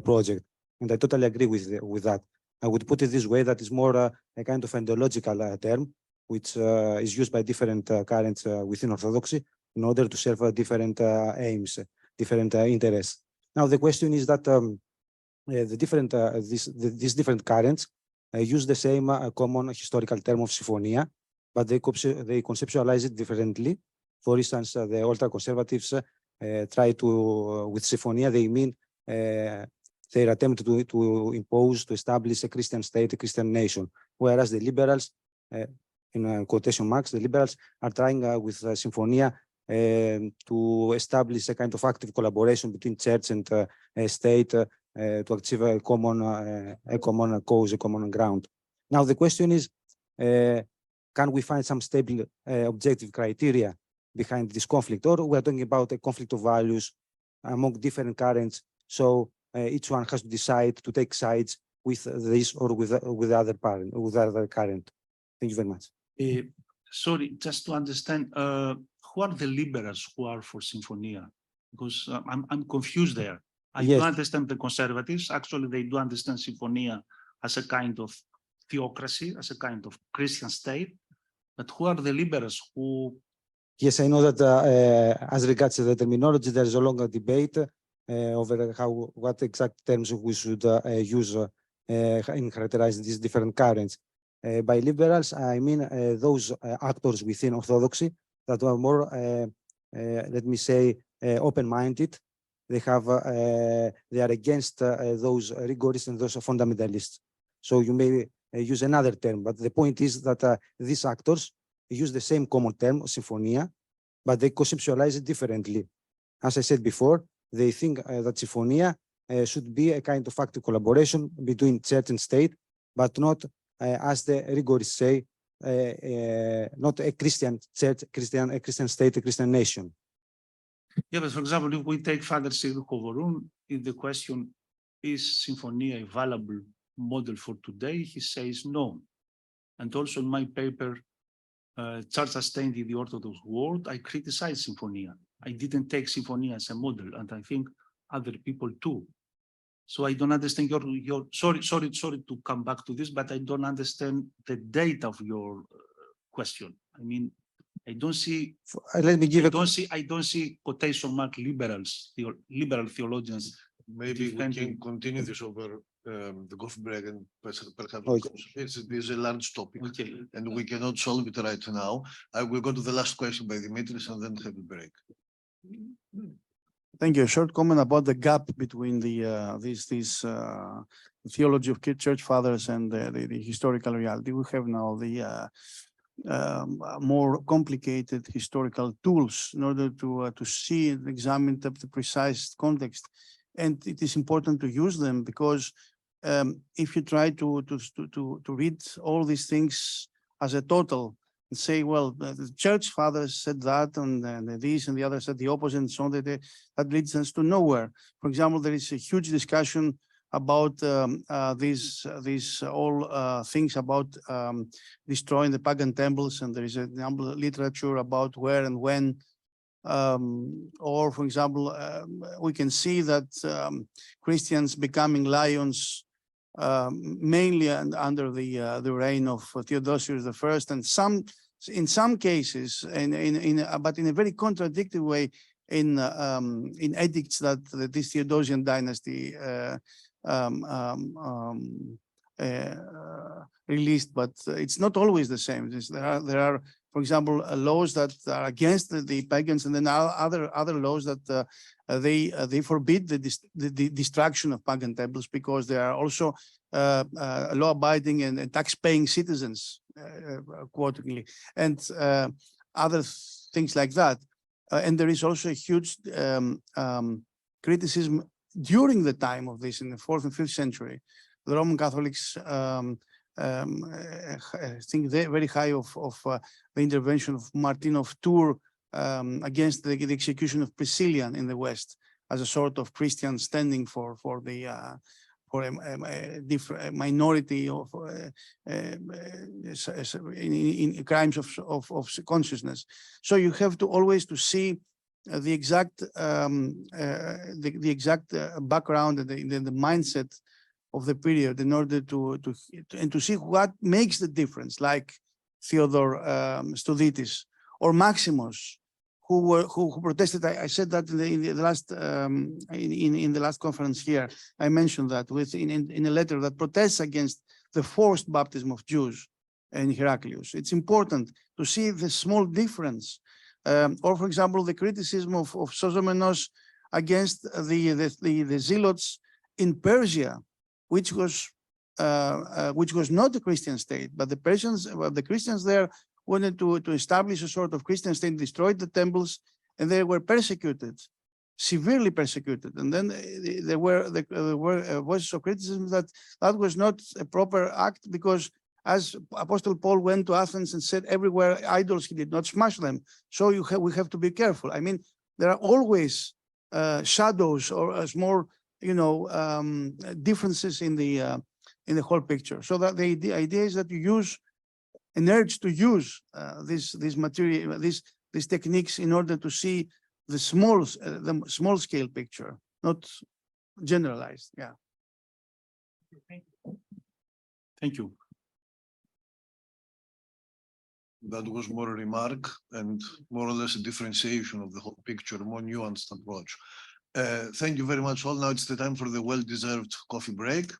project, and I totally agree with that. I would put it this way: that is more a kind of ideological term, which is used by different currents within Orthodoxy in order to serve different aims, different interests. Now the question is that these different currents use the same common historical term of Symphonia, but they conceptualize it differently. For instance, the ultra-conservatives try to, with Symphonia, they mean their attempt to impose, to establish a Christian state, a Christian nation, whereas the liberals, in quotation marks, the liberals are trying with Symphonia to establish a kind of active collaboration between church and state to achieve a common cause, a common ground. Now the question is, can we find some stable objective criteria behind this conflict, or we're talking about a conflict of values among different currents, so each one has to decide to take sides with this or with the other current? Thank you very much. Sorry, just to understand, who are the liberals who are for Symphonia? Because I'm confused there. I do understand the conservatives. Actually, they do understand Symphonia as a kind of theocracy, as a kind of Christian state. But who are the liberals who? Yes, I know that as regards to the terminology, there is a longer debate over what exact terms we should use in characterizing these different currents. By liberals, I mean those actors within Orthodoxy that are more, let me say, open-minded. They are against those rigorists and those fundamentalists. So you may use another term, but the point is that these actors use the same common term, Symphonia, but they conceptualize it differently. As I said before, they think that Symphonia should be a kind of active collaboration between church and state, but not, as the rigorists say, not a Christian church, a Christian state, a Christian nation. Yeah, but for example, if we take Father Sigrid Kovorun, if the question is Symphonia a valuable model for today, he says no. And also in my paper, Church Sustained in the Orthodox World, I criticize Symphonia. I didn't take Symphonia as a model, and I think other people too. So I don't understand your sorry to come back to this, but I don't understand the data of your question. I mean, I don't see. Let me give I don't see quotation mark liberals, liberal theologians. Maybe we can continue this over the coffee break, and perhaps this is a large topic, and we cannot solve it right now. I will go to the last question by Dimitris and then have a break. Thank you. A short comment about the gap between the theology of church fathers and the historical reality. We have now the more complicated historical tools in order to see and examine the precise context, and it is important to use them, because if you try to read all these things as a total and say, well, the church fathers said that, and this and the other said the opposite, and so on, that leads us to nowhere. For example, there is a huge discussion about these all things about destroying the pagan temples, and there is a number of literature about where and when. Or, for example, we can see that Christians becoming lions mainly under the reign of Theodosius I, and in some cases, but in a very contradictory way, in edicts that this Theodosian dynasty released. But it's not always the same. There are for example, laws that are against the pagans, and then other laws that they forbid the destruction of pagan temples because they are also law-abiding and tax-paying citizens, accordingly, and other things like that. And there is also a huge criticism during the time of this in the 4th and 5th century. The Roman Catholics think very high of the intervention of Martin of Tours against the execution of Priscillian in the West as a sort of Christian standing for a different minority of in crimes of consciousness. So you have to always to see the exact background and the mindset of the period in order to see what makes the difference, like Theodore Studhitis or Maximus, who protested. I said that in the last in the last conference here. I mentioned that in a letter that protests against the forced baptism of Jews in Heraclius. It's important to see the small difference. Or, for example, the criticism of Sozomenos against the zealots in Persia, which was not a Christian state, but the Christians there wanted to establish a sort of Christian state, destroyed the temples, and they were persecuted, severely persecuted. And then there were voices of criticism that was not a proper act because, as Apostle Paul went to Athens and said, everywhere idols, he did not smash them. So we have to be careful. I mean, there are always shadows or small, differences in the whole picture. So that the idea is that you use an urge to use this material, these techniques in order to see the small scale picture, not generalized. Yeah. Thank you. That was more a remark and more or less a differentiation of the whole picture, more nuanced approach. Thank you very much all. Now it's the time for the well-deserved coffee break.